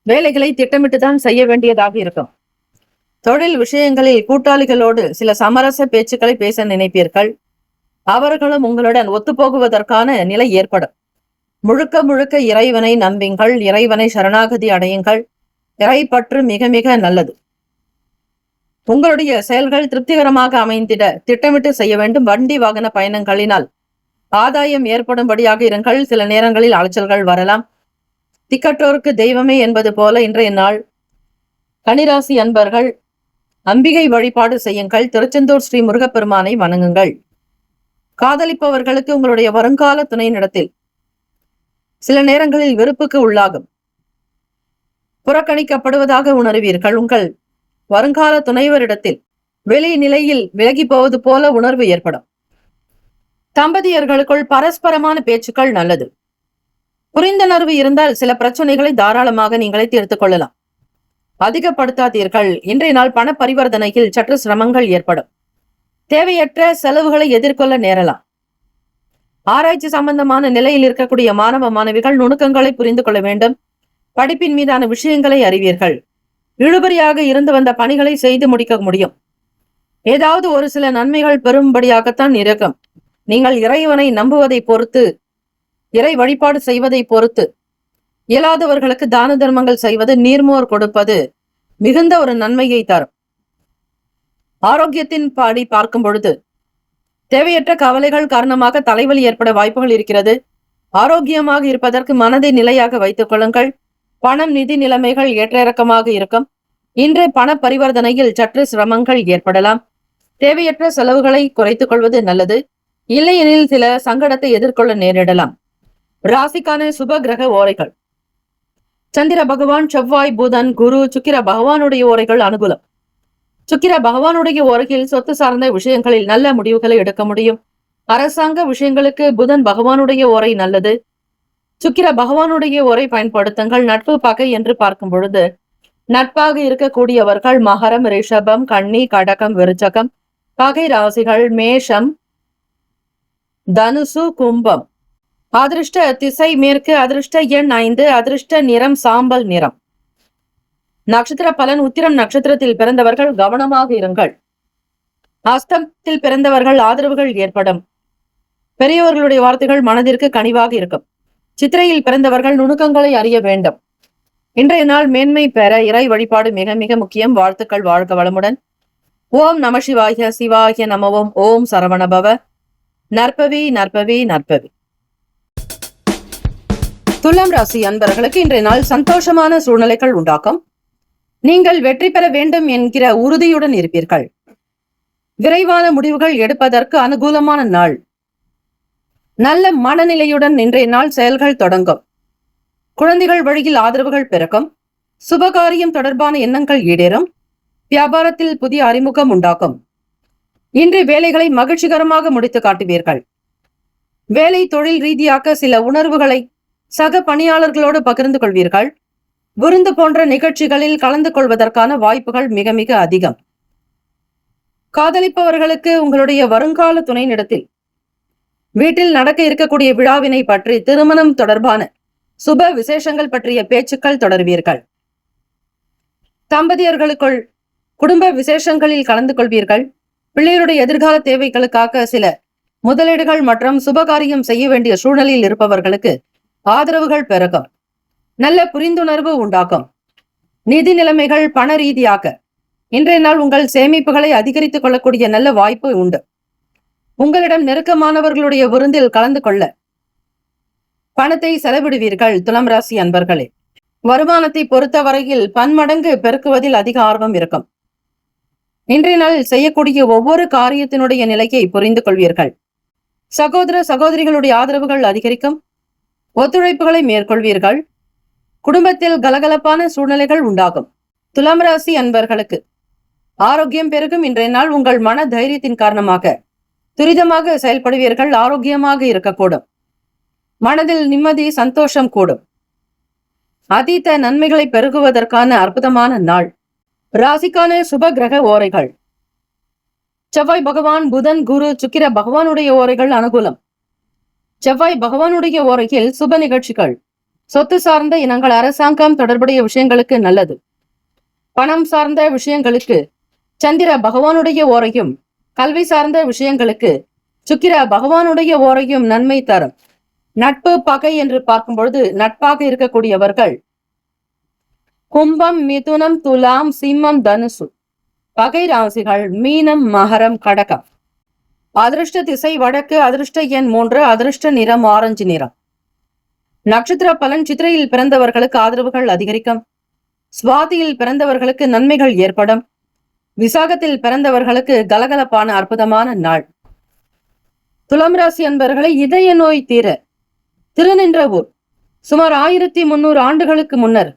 வேலைகளை திட்டமிட்டுதான் செய்ய வேண்டியதாக இருக்கும். தொழில் விஷயங்களில் கூட்டாளிகளோடு சில சமரச பேச்சுக்களை பேச நினைப்பீர்கள். அவர்களும் உங்களுடன் ஒத்துப்போகுவதற்கான நிலை ஏற்படும். முழுக்க முழுக்க இறைவனை நம்புங்கள். இறைவனை சரணாகதி அடையுங்கள். இறைப்பற்று மிக மிக நல்லது. உங்களுடைய செயல்கள் திருப்திகரமாக அமைந்திட திட்டமிட்டு செய்ய வேண்டும். வண்டி வாகன பயணங்களினால் ஆதாயம் ஏற்படும்படியாக இருங்கள். சில நேரங்களில் அலைச்சல்கள் வரலாம். திக்கற்றோருக்கு தெய்வமே என்பது போல இன்றைய நாள் கன்னிராசி அன்பர்கள் அம்பிகை வழிபாடு செய்யுங்கள். திருச்செந்தூர் ஸ்ரீ முருகப்பெருமானை வணங்குங்கள். காதலிப்பவர்களுக்கு உங்களுடைய வருங்கால துணையினிடத்தில் சில நேரங்களில் வெறுப்புக்கு உள்ளாகும். புறக்கணிக்கப்படுவதாக உணர்வீர்கள். உங்கள் வருங்கால துணைவரிடத்தில் வெளி நிலையில் விலகி போவது போல உணர்வு ஏற்படும். தம்பதியர்களுக்குள் பரஸ்பரமான பேச்சுக்கள் நல்லது. புரிந்துணர்வு இருந்தால் சில பிரச்சனைகளை தாராளமாக நீங்களே தீர்த்துக் கொள்ளலாம். அதிகப்படுத்தாதீர்கள். இன்றைய நாள் பண பரிவர்த்தனையில் சற்று சிரமங்கள் ஏற்படும். தேவையற்ற செலவுகளை எதிர்கொள்ள நேரலாம். ஆராய்ச்சி சம்பந்தமான நிலையில் இருக்கக்கூடிய மாணவ மாணவிகள் நுணுக்கங்களை புரிந்து கொள்ள வேண்டும். படிப்பின் மீதான விஷயங்களை அறிவீர்கள். இழுபறியாக இருந்து வந்த பணிகளை செய்து முடிக்க முடியும். ஏதாவது ஒரு சில நன்மைகள் பெறும்படியாகத்தான் இருக்கும். நீங்கள் இறைவனை நம்புவதை பொறுத்து, இறை வழிபாடு செய்வதை பொறுத்து, இயலாதவர்களுக்கு தான தர்மங்கள் செய்வது, நீர்மோர் கொடுப்பது மிகுந்த ஒரு நன்மையை தரும். ஆரோக்கியத்தின் படி பார்க்கும் பொழுது தேவையற்ற கவலைகள் காரணமாக தலைவலி ஏற்பட வாய்ப்புகள் இருக்கிறது. ஆரோக்கியமாக இருப்பதற்கு மனதை நிலையாக வைத்துக் கொள்ளுங்கள். பணம் நிதி நிலைமைகள் ஏற்ற இறக்கமாக இருக்கும். இன்று பண பரிவர்த்தனையில் சற்று சிரமங்கள் ஏற்படலாம். தேவையற்ற செலவுகளை குறைத்துக் கொள்வது நல்லது. இல்லையெனில் சில சங்கடத்தை எதிர்கொள்ள நேரிடலாம். ராசிக்கான சுப கிரக ஓரைகள். சந்திர பகவான், செவ்வாய், புதன், குரு, சுக்கிர பகவானுடைய ஓரைகள் அனுகூலம். சுக்கிர பகவானுடைய ஓரையில் சொத்து சார்ந்த விஷயங்களில் நல்ல முடிவுகளை எடுக்க முடியும். அரசாங்க விஷயங்களுக்கு புதன் பகவானுடைய ஓரை நல்லது. சுக்கிர பகவானுடைய ஓரை பயன்படுத்துங்கள். நட்பு பகை என்று பார்க்கும் பொழுது நட்பாக இருக்கக்கூடியவர்கள் மகரம், ரிஷபம், கன்னி, கடகம், விருச்சகம். பகை ராசிகள் மேஷம், தனுசு, கும்பம். அதிர்ஷ்ட திசை மேற்கு. அதிர்ஷ்ட எண் 5. அதிர்ஷ்ட நிறம் சாம்பல் நிறம். நட்சத்திர பலன். உத்திரம் நட்சத்திரத்தில் பிறந்தவர்கள் கவனமாக இருங்கள். அஸ்தத்தில் பிறந்தவர்கள் ஆதரவுகள் ஏற்படும். பெரியவர்களுடைய வார்த்தைகள் மனதிற்கு கனிவாக இருக்கும். சித்திரையில் பிறந்தவர்கள் நுணுக்கங்களை அறிய வேண்டும். இன்றைய நாள் மேன்மை பெற இறை வழிபாடு மிக மிக முக்கியம். வாழ்த்துக்கள். வாழ்க வளமுடன். ஓம் நம சிவாய. சிவாய நமவோம். ஓம் சரவணபவ. நற்பவி நற்பவி நற்பவி. துலாம் ராசி அன்பர்களுக்கு இன்றைய நாள் சந்தோஷமான சூழ்நிலைகள் உண்டாக்கும். நீங்கள் வெற்றி பெற வேண்டும் என்கிற உறுதியுடன் இருப்பீர்கள். விரைவான முடிவுகள் எடுப்பதற்கு அனுகூலமான நாள். நல்ல மனநிலையுடன் இன்றைய நாள் செயல்கள் தொடங்கும். குழந்தைகள் வழியில் ஆதரவுகள் பிறக்கும். சுபகாரியம் தொடர்பான எண்ணங்கள் ஈடேறும். வியாபாரத்தில் புதிய அறிமுகம் உண்டாகும். இன்று வேலைகளை மகிழ்ச்சிகரமாக முடித்து காட்டுவீர்கள். வேலை தொழில் ரீதியாக சில உணர்வுகளை சக பணியாளர்களோடு பகிர்ந்து கொள்வீர்கள். விருந்து போன்ற நிகழ்ச்சிகளில் கலந்து கொள்வதற்கான வாய்ப்புகள் மிக மிக அதிகம். காதலிப்பவர்களுக்கு உங்களுடைய வருங்கால துணையினிடத்தில் வீட்டில் நடக்க இருக்கக்கூடிய விழாவினை பற்றி, திருமணம் தொடர்பான சுப விசேஷங்கள் பற்றிய பேச்சுக்கள் தொடர்வீர்கள். தம்பதியர்களுக்குள் குடும்ப விசேஷங்களில் கலந்து கொள்வீர்கள். பிள்ளைகளுடைய எதிர்கால தேவைகளுக்காக சில முதலீடுகள் மற்றும் சுபகாரியம் செய்ய வேண்டிய சூழ்நிலையில் இருப்பவர்களுக்கு ஆதரவுகள் பெருகும். நல்ல புரிந்துணர்வு உண்டாகும். நிதி நிலைமைகள் பண ரீதியாக இன்றைய நாள் உங்கள் சேமிப்புகளை அதிகரித்துக் கொள்ளக்கூடிய நல்ல வாய்ப்பு உண்டு. உங்களிடம் நெருக்கமானவர்களுடைய விருந்தில் கலந்து கொள்ள பணத்தை செலவிடுவீர்கள். துலாம் ராசி அன்பர்களே, வருமானத்தை பொறுத்தவரையில் பன்மடங்கு பெருக்குவதில் அதிக ஆர்வம் இருக்கும். இன்றைய நாள் செய்யக்கூடிய ஒவ்வொரு காரியத்தினுடைய நிலையை புரிந்து கொள்வீர்கள். சகோதர சகோதரிகளுடைய ஆதரவுகள் அதிகரிக்கும். ஒத்துழைப்புகளை மேற்கொள்வீர்கள். குடும்பத்தில் கலகலப்பான சூழ்நிலைகள் உண்டாகும். துலாம் ராசி அன்பர்களுக்கு ஆரோக்கியம் பெருகும். இன்றைய நாள் உங்கள் மன தைரியத்தின் காரணமாக துரிதமாக செயல்படுவீர்கள். ஆரோக்கியமாக இருக்கக்கூடும். மனதில் நிம்மதி, சந்தோஷம் கூடும். அதீத நன்மைகளை பெருகுவதற்கான அற்புதமான நாள். ராசிக்கான சுப கிரக ஓரைகள். செவ்வாய் பகவான், புதன், குரு, சுக்கிர பகவானுடைய ஓரைகள் அனுகூலம். செவ்வாய் பகவானுடைய ஓரையில் சுப நிகழ்ச்சிகள், சொத்து சார்ந்த இனங்கள், அரசாங்கம் தொடர்புடைய விஷயங்களுக்கு நல்லது. பணம் சார்ந்த விஷயங்களுக்கு சந்திர பகவானுடைய ஓரையும், கல்வி சார்ந்த விஷயங்களுக்கு சுக்கிர பகவானுடைய ஓரையும் நன்மை தரும். நட்பு பகை என்று பார்க்கும் பொழுது நட்பாக இருக்கக்கூடியவர்கள் கும்பம், மிதுனம், துலாம், சிம்மம், தனுசு. பகை ராசிகள் மீனம், மகரம், கடகம். அதிர்ஷ்ட திசை வடக்கு. அதிர்ஷ்ட எண் 3. அதிர்ஷ்ட நிறம் ஆரஞ்சு நிறம். நட்சத்திர பலன். சித்திரையில் பிறந்தவர்களுக்கு ஆதரவுகள் அதிகரிக்கும். சுவாதியில் பிறந்தவர்களுக்கு நன்மைகள் ஏற்படும். விசாகத்தில் பிறந்தவர்களுக்கு கலகலப்பான அற்புதமான நாள். துலாம் ராசி அன்பர்களை இதய நோய் தீர திருநின்றவூர் சுமார் 1300 ஆண்டுகளுக்கு முன்னர்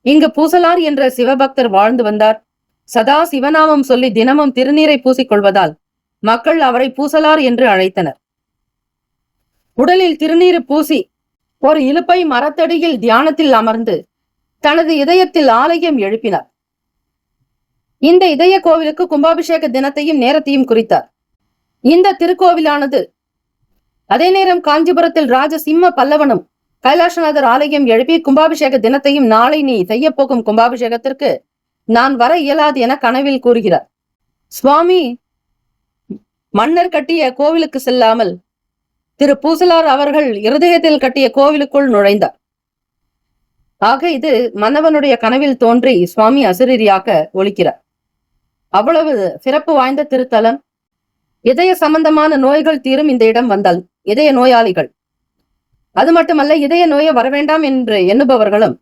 இங்கு பூசலார் என்ற சிவபக்தர் வாழ்ந்து வந்தார். சதா சிவநாமம் சொல்லி தினமும் திருநீரை பூசிக்கொள்வதால் மக்கள் அவரை பூசலார் என்று அழைத்தனர். உடலில் திருநீர் பூசி ஒரு இலுப்பை மரத்தடியில் தியானத்தில் அமர்ந்து தனது இதயத்தில் ஆலயம் எழுப்பினார். இந்த இதய கோவிலுக்கு கும்பாபிஷேக தினத்தையும் நேரத்தையும் குறித்தார். இந்த திருக்கோவிலானது அதே நேரம் காஞ்சிபுரத்தில் ராஜசிம்ம பல்லவனும் கைலாசநாதர் ஆலயம் எழுப்பி கும்பாபிஷேக தினத்தையும் நாளை நீ செய்யப்போகும் கும்பாபிஷேகத்திற்கு நான் வர இயலாது என கனவில் கூறுகிறார். சுவாமி மன்னர் கட்டிய கோவிலுக்கு செல்லாமல் திரு பூசலார் அவர்கள் இருதயத்தில் கட்டிய கோவிலுக்குள் நுழைந்தார். ஆக இது மன்னவனுடைய கனவில் தோன்றி சுவாமி அசரீரியாக ஒலிக்கிறார். அவ்வளவு சிறப்பு வாய்ந்த திருத்தலம். இதய சம்பந்தமான நோய்கள் தீரும் இந்த இடம் வந்தால் இதய நோயாளிகள், அது மட்டுமல்ல இதய நோயை வரவேண்டாம் என்று எண்ணுபவர்களும்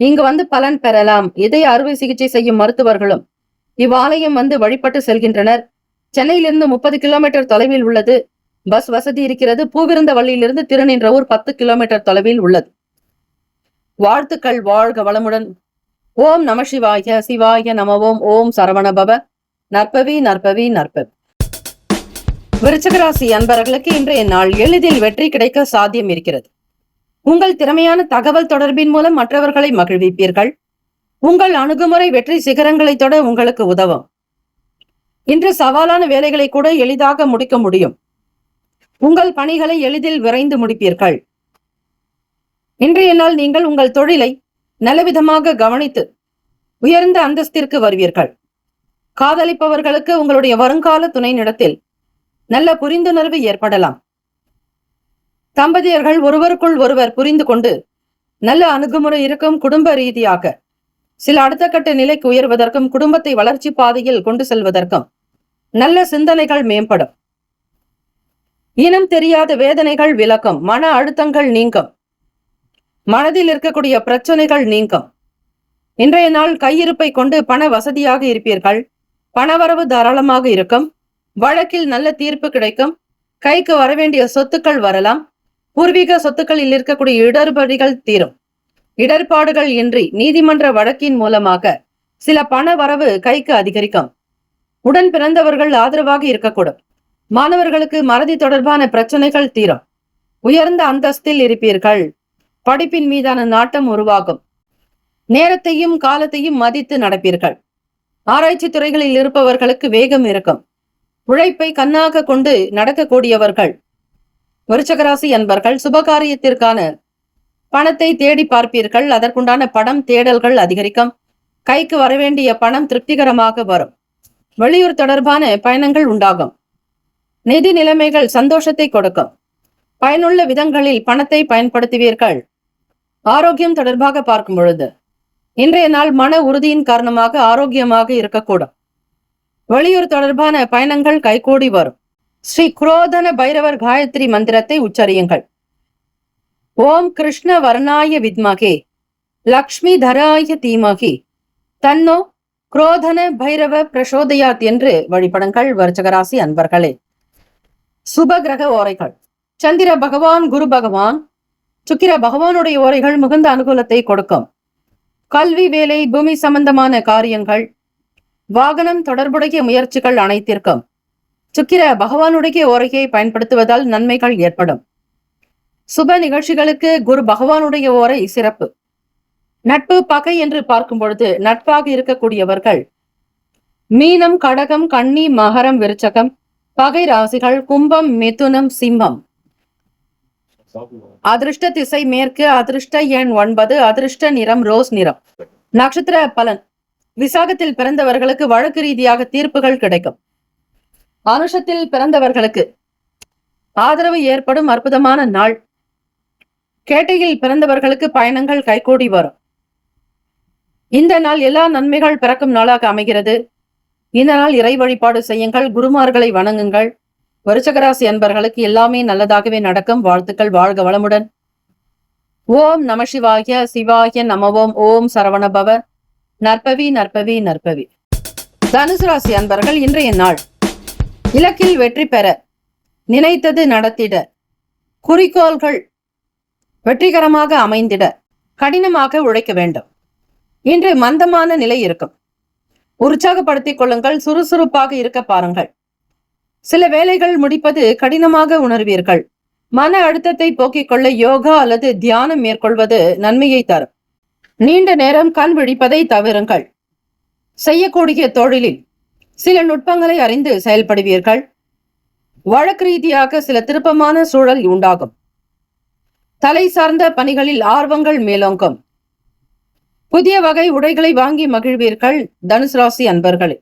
இங்கு வந்து பலன் பெறலாம். இதய அறுவை சிகிச்சை செய்யும் மருத்துவர்களும் இவ்வாலயம் வந்து வழிபட்டு செல்கின்றனர். சென்னையிலிருந்து 30 கிலோமீட்டர் தொலைவில் உள்ளது. பஸ் வசதி இருக்கிறது. பூவிருந்தவள்ளியிலிருந்து திருநின்றவூர் 10 கிலோமீட்டர் தொலைவில் உள்ளது. வாழ்த்துக்கள். வாழ்க வளமுடன். ஓம் நம சிவாய. சிவாய நமவோம். ஓம் சரவணபவ. நற்பவி நற்பவி நற்பவி. விருச்சிகராசி அன்பர்களுக்கு இன்றைய நாள் எளிதில் வெற்றி கிடைக்க சாத்தியம் இருக்கிறது. உங்கள் திறமையான தகவல் தொடர்பின் மூலம் மற்றவர்களை மகிழ்விப்பீர்கள். உங்கள் அணுகுமுறை வெற்றி சிகரங்களை தொட உங்களுக்கு உதவும். இன்று சவாலான வேலைகளை கூட எளிதாக முடிக்க முடியும். உங்கள் பணிகளை எளிதில் விரைந்து முடிப்பீர்கள். இன்றைய நாள் நீங்கள் உங்கள் தொழிலை நல்லவிதமாக கவனித்து உயர்ந்த அந்தஸ்திற்கு வருவீர்கள். காதலிப்பவர்களுக்கு உங்களுடைய வருங்கால துணையினிடத்தில் நல்ல புரிந்துணர்வு ஏற்படலாம். தம்பதியர்கள் ஒருவருக்குள் ஒருவர் புரிந்து கொண்டு நல்ல அணுகுமுறை இருக்கும். குடும்ப ரீதியாக சில அடுத்த கட்ட நிலைக்கு உயர்வதற்கும் குடும்பத்தை வளர்ச்சி பாதையில் கொண்டு செல்வதற்கும் நல்ல சிந்தனைகள் மேம்படும். இனம் தெரியாத வேதனைகள் விலக்கும். மன அழுத்தங்கள் நீங்கும். மனதில் இருக்கக்கூடிய பிரச்சனைகள் நீங்கும். இன்றைய நாள் கையிருப்பை கொண்டு பண வசதியாக இருப்பீர்கள். பணவரவு தாராளமாக இருக்கும். வழக்கில் நல்ல தீர்ப்பு கிடைக்கும். கைக்கு வரவேண்டிய சொத்துக்கள் வரலாம். பூர்வீக சொத்துக்களில் இருக்கக்கூடிய இடர்பாடுகள் தீரும். இடர்பாடுகள் இன்றி நீதிமன்ற வழக்கின் மூலமாக சில பண வரவு கைக்கு அதிகரிக்கும். உடன் பிறந்தவர்கள் ஆதரவாக இருக்கக்கூடும். மாணவர்களுக்கு மறதி தொடர்பான பிரச்சனைகள் தீரும். உயர்ந்த அந்தஸ்தில் இருப்பீர்கள். படிப்பின் மீதான நாட்டம் உருவாகும். நேரத்தையும் காலத்தையும் மதித்து நடப்பீர்கள். ஆராய்ச்சி துறைகளில் இருப்பவர்களுக்கு வேகம் இருக்கும். உழைப்பை கண்ணாக கொண்டு நடக்கக்கூடியவர்கள் விருச்சிகராசி அன்பர்கள் சுபகாரியத்திற்கான பணத்தை தேடி பார்ப்பீர்கள். அதற்குண்டான பணம் தேடல்கள் அதிகரிக்கும். கைக்கு வரவேண்டிய பணம் திருப்திகரமாக வரும். வெளியூர் தொடர்பான பயணங்கள் உண்டாகும். நிதி நிலைமைகள் சந்தோஷத்தை கொடுக்கும். பயனுள்ள விதங்களில் பணத்தை பயன்படுத்துவீர்கள். ஆரோக்கியம் தொடர்பாக பார்க்கும் பொழுது இன்றைய நாள் மன உறுதியின் காரணமாக ஆரோக்கியமாக இருக்கக்கூடும். வெளியூர் தொடர்பான பயணங்கள் கைகூடி வரும். ஸ்ரீ குரோதன பைரவர் காயத்ரி மந்திரத்தை உச்சரியுங்கள். ஓம் கிருஷ்ண வர்ணாய வித்மகே லக்ஷ்மி தராய தீமகி தன்னோ குரோதன பைரவ பிரசோதயாத் என்று வழிபடுங்கள். விருச்சிகராசி அன்பர்களே, சுப கிரக ஓரைகள். சந்திர பகவான், குரு பகவான், சுக்கிர பகவானுடைய ஓரைகள் மிகுந்த அனுகூலத்தை கொடுக்கும். கல்வி, வேலை, பூமி சம்பந்தமான காரியங்கள், வாகனம் தொடர்புடைய முயற்சிகள் அனைத்திற்கும் சுக்கிர பகவானுடைய ஓரையை பயன்படுத்துவதால் நன்மைகள் ஏற்படும். சுப நிகழ்ச்சிகளுக்கு குரு பகவானுடைய ஓரை சிறப்பு. நட்பு, பகை என்று பார்க்கும் பொழுது நட்பாக இருக்கக்கூடியவர்கள் மீனம், கடகம், கன்னி, மகரம், விருச்சகம். பகை ராசிகள் கும்பம், மிதுனம், சிம்மம். அதிர்ஷ்ட திசை மேற்கு. அதிர்ஷ்ட எண் 9. அதிர்ஷ்ட நிறம் ரோஸ் நிறம். நட்சத்திர பலன். விசாகத்தில் பிறந்தவர்களுக்கு வழக்கு ரீதியாக தீர்ப்புகள் கிடைக்கும். அனுஷத்தில் பிறந்தவர்களுக்கு ஆதரவு ஏற்படும் அற்புதமான நாள். கேட்டையில் பிறந்தவர்களுக்கு பயணங்கள் கைகூடி வரும். இந்த நாள் எல்லா நன்மைகள் பிறக்கும் நாளாக அமைகிறது. இந்த நாள் இறை வழிபாடு செய்யுங்கள். குருமார்களை வணங்குங்கள். விருச்சிகராசி அன்பர்களுக்கு எல்லாமே நல்லதாகவே நடக்கும். வாழ்த்துக்கள். வாழ்க வளமுடன். ஓம் நம சிவாய. சிவாய நமவோம். ஓம் சரவணபவ. நற்பவி நற்பவி நற்பவி. தனுசு ராசி அன்பர்கள் இன்றைய நாள் இலக்கில் வெற்றி பெற, நினைத்தது நடத்திட, குறிக்கோள்கள் வெற்றிகரமாக அமைந்திட கடினமாக உழைக்க வேண்டும். இன்று மந்தமான நிலை இருக்கும். உற்சாகப்படுத்திக் கொள்ளுங்கள். சுறுசுறுப்பாக இருக்க பாருங்கள். சில வேலைகள் முடிப்பது கடினமாக உணர்வீர்கள். மன அழுத்தத்தை போக்கிக் கொள்ள யோகா அல்லது தியானம் மேற்கொள்வது நன்மையை தரும். நீண்ட நேரம் கண் விழிப்பதை தவிருங்கள். செய்யக்கூடிய தொழிலில் சில நுட்பங்களை அறிந்து செயல்படுவீர்கள். வழக்கு ரீதியாக சில திருப்பமான சூழல் உண்டாகும். தலை சார்ந்த பணிகளில் ஆர்வங்கள் மேலோங்கும். புதிய வகை உடைகளை வாங்கி மகிழ்வீர்கள். தனுசு ராசி அன்பர்களே,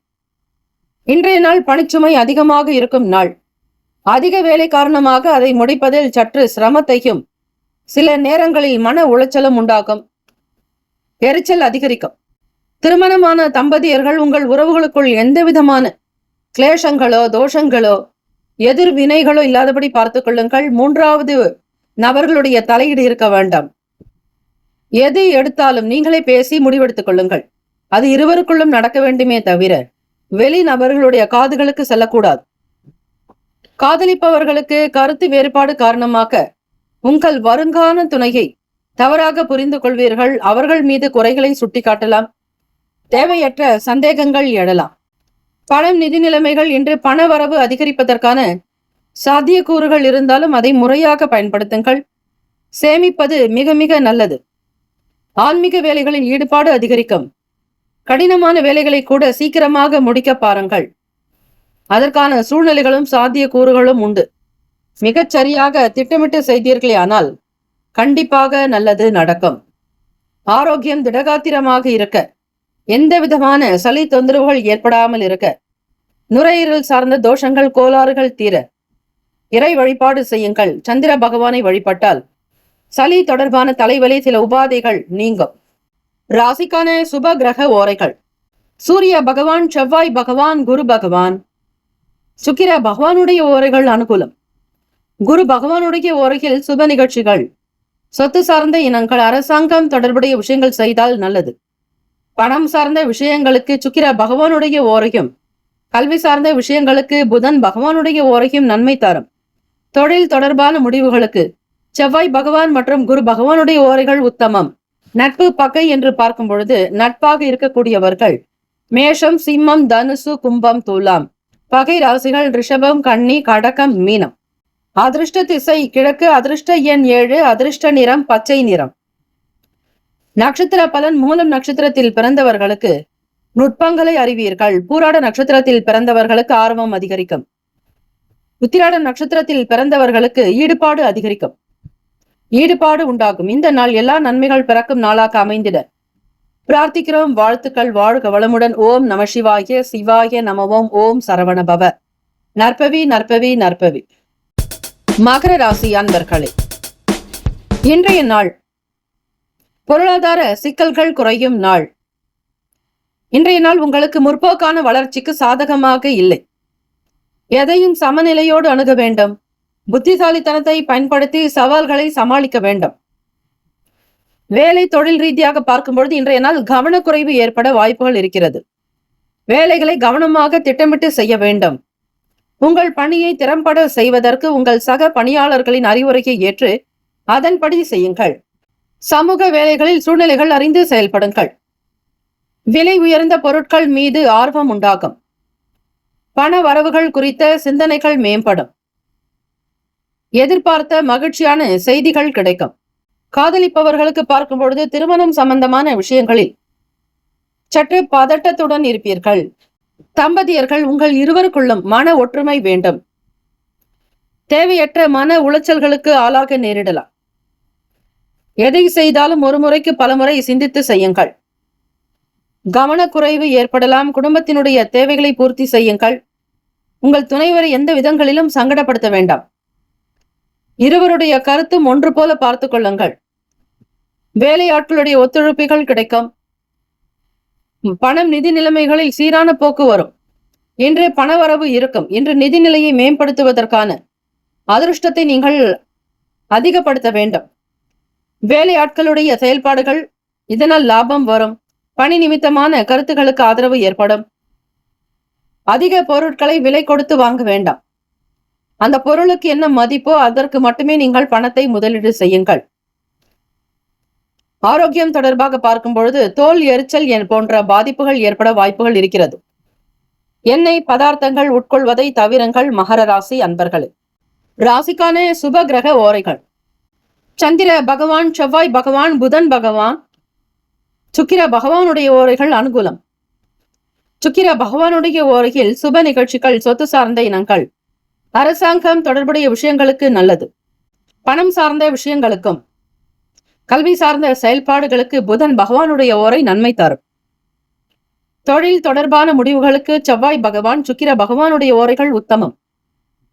இன்றைய நாள் பணிச்சுமை அதிகமாக இருக்கும் நாள். அதிக வேலை காரணமாக அதை முடிப்பதில் சற்று சிரமத்தையும் சில நேரங்களில் மன உளைச்சலும் உண்டாகும். எரிச்சல் அதிகரிக்கும். திருமணமான தம்பதியர்கள் உங்கள் உறவுகளுக்குள் எந்த விதமான கிளேஷங்களோ தோஷங்களோ எதிர்வினைகளோ இல்லாதபடி பார்த்துக் கொள்ளுங்கள். மூன்றாவது நபர்களுடைய தலையீடு இருக்க வேண்டாம். எது எடுத்தாலும் நீங்களே பேசி முடிவெடுத்துக் கொள்ளுங்கள். அது இருவருக்குள்ளும் நடக்க வேண்டுமே தவிர வெளி நபர்களுடைய காதுகளுக்கு செல்லக்கூடாது. காதலிப்பவர்களுக்கு கருத்து வேறுபாடு காரணமாக உங்கள் வருங்கால துணையை தவறாக புரிந்து கொள்வீர்கள். அவர்கள் மீது குறைகளை சுட்டிக்காட்டலாம். தேவையற்ற சந்தேகங்கள் எழலாம். பணம் நிதி நிலைமைகள் இன்று பண வரவு அதிகரிப்பதற்கான சாத்தியக்கூறுகள் இருந்தாலும் அதை முறையாக பயன்படுத்துங்கள். சேமிப்பது மிக மிக நல்லது. ஆன்மீக வேலைகளில் ஈடுபாடு அதிகரிக்கும். கடினமான வேலைகளை கூட சீக்கிரமாக முடிக்க பாருங்கள். அதற்கான சூழ்நிலைகளும் சாத்தியக்கூறுகளும் உண்டு. மிகச் சரியாக திட்டமிட்டு செய்தீர்களே ஆனால் கண்டிப்பாக நல்லது நடக்கும். ஆரோக்கியம் திடகாத்திரமாக இருக்க, எந்த விதமான சளி தொந்தரவுகள் ஏற்படாமல் இருக்க, நுரையீரல் சார்ந்த தோஷங்கள் கோளாறுகள் தீர இறை வழிபாடு செய்யுங்கள். சந்திர பகவானை வழிபட்டால் சளி தொடர்பான தலைவலி சில உபாதைகள் நீங்கும். ராசிக்கான சுப கிரக ஓரைகள்: சூரிய பகவான், செவ்வாய் பகவான், குரு பகவான். சுக்கிர பகவானுடைய ஓரைகள் அனுகூலம். குரு பகவானுடைய ஓரையில் சுப நிகழ்ச்சிகள், சொத்து சார்ந்த இனங்கள், அரசாங்கம் தொடர்புடைய விஷயங்கள் செய்தால் நல்லது. பணம் சார்ந்த விஷயங்களுக்கு சுக்கிர பகவானுடைய ஓரையும், கல்வி சார்ந்த விஷயங்களுக்கு புதன் பகவானுடைய ஓரையும் நன்மை தரும். தொழில் தொடர்பான முடிவுகளுக்கு செவ்வாய் பகவான் மற்றும் குரு பகவானுடைய ஓரைகள் உத்தமம். நட்பு பகை என்று பார்க்கும் பொழுது நட்பாக இருக்கக்கூடியவர்கள் மேஷம், சிம்மம், தனுசு, கும்பம், துலாம். பகை ராசிகள் ரிஷபம், கன்னி, கடகம், மீனம். அதிர்ஷ்ட திசை கிழக்கு. அதிர்ஷ்ட எண் 7. அதிர்ஷ்ட நிறம் பச்சை நிறம். நட்சத்திர பலன்: மூலம் நட்சத்திரத்தில் பிறந்தவர்களுக்கு நுட்பங்களை அறிவீர்கள். பூராட நட்சத்திரத்தில் பிறந்தவர்களுக்கு ஆர்வம் அதிகரிக்கும். உத்திராட நட்சத்திரத்தில் பிறந்தவர்களுக்கு ஈடுபாடு அதிகரிக்கும். ஈடுபாடு உண்டாகும். இந்த நாள் எல்லா நன்மைகள் பிறக்கும் நாளாக அமைந்திட பிரார்த்திக்கிறோம். வாழ்த்துக்கள். வாழ்க வளமுடன். ஓம் நம சிவாய. சிவாய நமவோம். ஓம் சரவணபவ. நற்பவி நற்பவி நற்பவி. மகர ராசி அன்பர்களே, இன்றைய நாள் பொருளாதார சிக்கல்கள் குறையும் நாள். இன்றைய நாள் உங்களுக்கு முற்போக்கான வளர்ச்சிக்கு சாதகமாக இல்லை. எதையும் சமநிலையோடு அணுக வேண்டும். புத்திசாலித்தனத்தை பயன்படுத்தி சவால்களை சமாளிக்க வேண்டும். வேலை தொழில் ரீதியாக பார்க்கும்பொழுது இன்றைய நாள் கவனக்குறைவு ஏற்பட வாய்ப்புகள் இருக்கிறது. வேலைகளை கவனமாக திட்டமிட்டு செய்ய வேண்டும். உங்கள் பணியை திறம்பட செய்வதற்கு உங்கள் சக பணியாளர்களின் அறிவுரையை ஏற்று அதன்படி செய்யுங்கள். சமூக வேலைகளில் சூழ்நிலைகள் அறிந்து செயல்படுங்கள். விலை உயர்ந்த பொருட்கள் மீது ஆர்வம் உண்டாகும். பண வரவுகள் குறித்த சிந்தனைகள் மேம்படும். எதிர்பார்த்த மகிழ்ச்சியான செய்திகள் கிடைக்கும். காதலிப்பவர்களுக்கு பார்க்கும் பொழுது திருமணம் சம்பந்தமான விஷயங்களில் சற்று பதட்டத்துடன் இருப்பீர்கள். தம்பதியர்கள் உங்கள் இருவருக்குள்ளும் மன ஒற்றுமை வேண்டும். தேவையற்ற மன உளைச்சல்களுக்கு ஆளாக நேரிடலாம். எதை செய்தாலும் ஒரு முறைக்கு பலமுறை சிந்தித்து செய்யுங்கள். கவனக்குறைவு ஏற்படலாம். குடும்பத்தினுடைய தேவைகளை பூர்த்தி செய்யுங்கள். உங்கள் துணைவரை எந்த விதங்களிலும் சங்கடப்படுத்த வேண்டாம். இருவருடைய கருத்தும் ஒன்று போல பார்த்து கொள்ளுங்கள். வேலையாட்களுடைய ஒத்துழைப்புகள் கிடைக்கும். பணம் நிதி நிலைமைகளில் சீரான போக்கு வரும். இன்று பணவரவு இருக்கும். இன்று நிதி நிலையை மேம்படுத்துவதற்கான அதிர்ஷ்டத்தை நீங்கள் அதிகப்படுத்த வேண்டும். வேலையாட்களுடைய செயல்பாடுகள் இதனால் லாபம் வரும். பணி நிமித்தமான கருத்துக்களுக்கு ஆதரவு ஏற்படும். அதிக பொருட்களை விலை கொடுத்து வாங்க வேண்டாம். அந்த பொருளுக்கு என்ன மதிப்போ அதற்கு மட்டுமே நீங்கள் பணத்தை முதலீடு செய்யுங்கள். ஆரோக்கியம் தொடர்பாக பார்க்கும் பொழுது தோல் எரிச்சல் போன்ற பாதிப்புகள் ஏற்பட வாய்ப்புகள் இருக்கிறது. எண்ணெய் பதார்த்தங்கள் உட்கொள்வதை தவிருங்கள். மகர ராசி அன்பர்களே, ராசிக்கான சுப கிரக ஓரைகள்: சந்திர பகவான், செவ்வாய் பகவான், புதன் பகவான், சுக்கிர பகவானுடைய ஓரைகள் அனுகூலம். சுக்கிர பகவானுடைய ஓரையில் சுப நிகழ்ச்சிகள், சொத்து சார்ந்த இனங்கள், அரசாங்கம் தொடர்புடைய விஷயங்களுக்கு நல்லது. பணம் சார்ந்த விஷயங்களுக்கும் கல்வி சார்ந்த செயல்பாடுகளுக்கு புதன் பகவானுடைய ஓரை நன்மை தரும். தொழில் தொடர்பான முடிவுகளுக்கு செவ்வாய் பகவான், சுக்கிர பகவானுடைய ஓரைகள் உத்தமம்.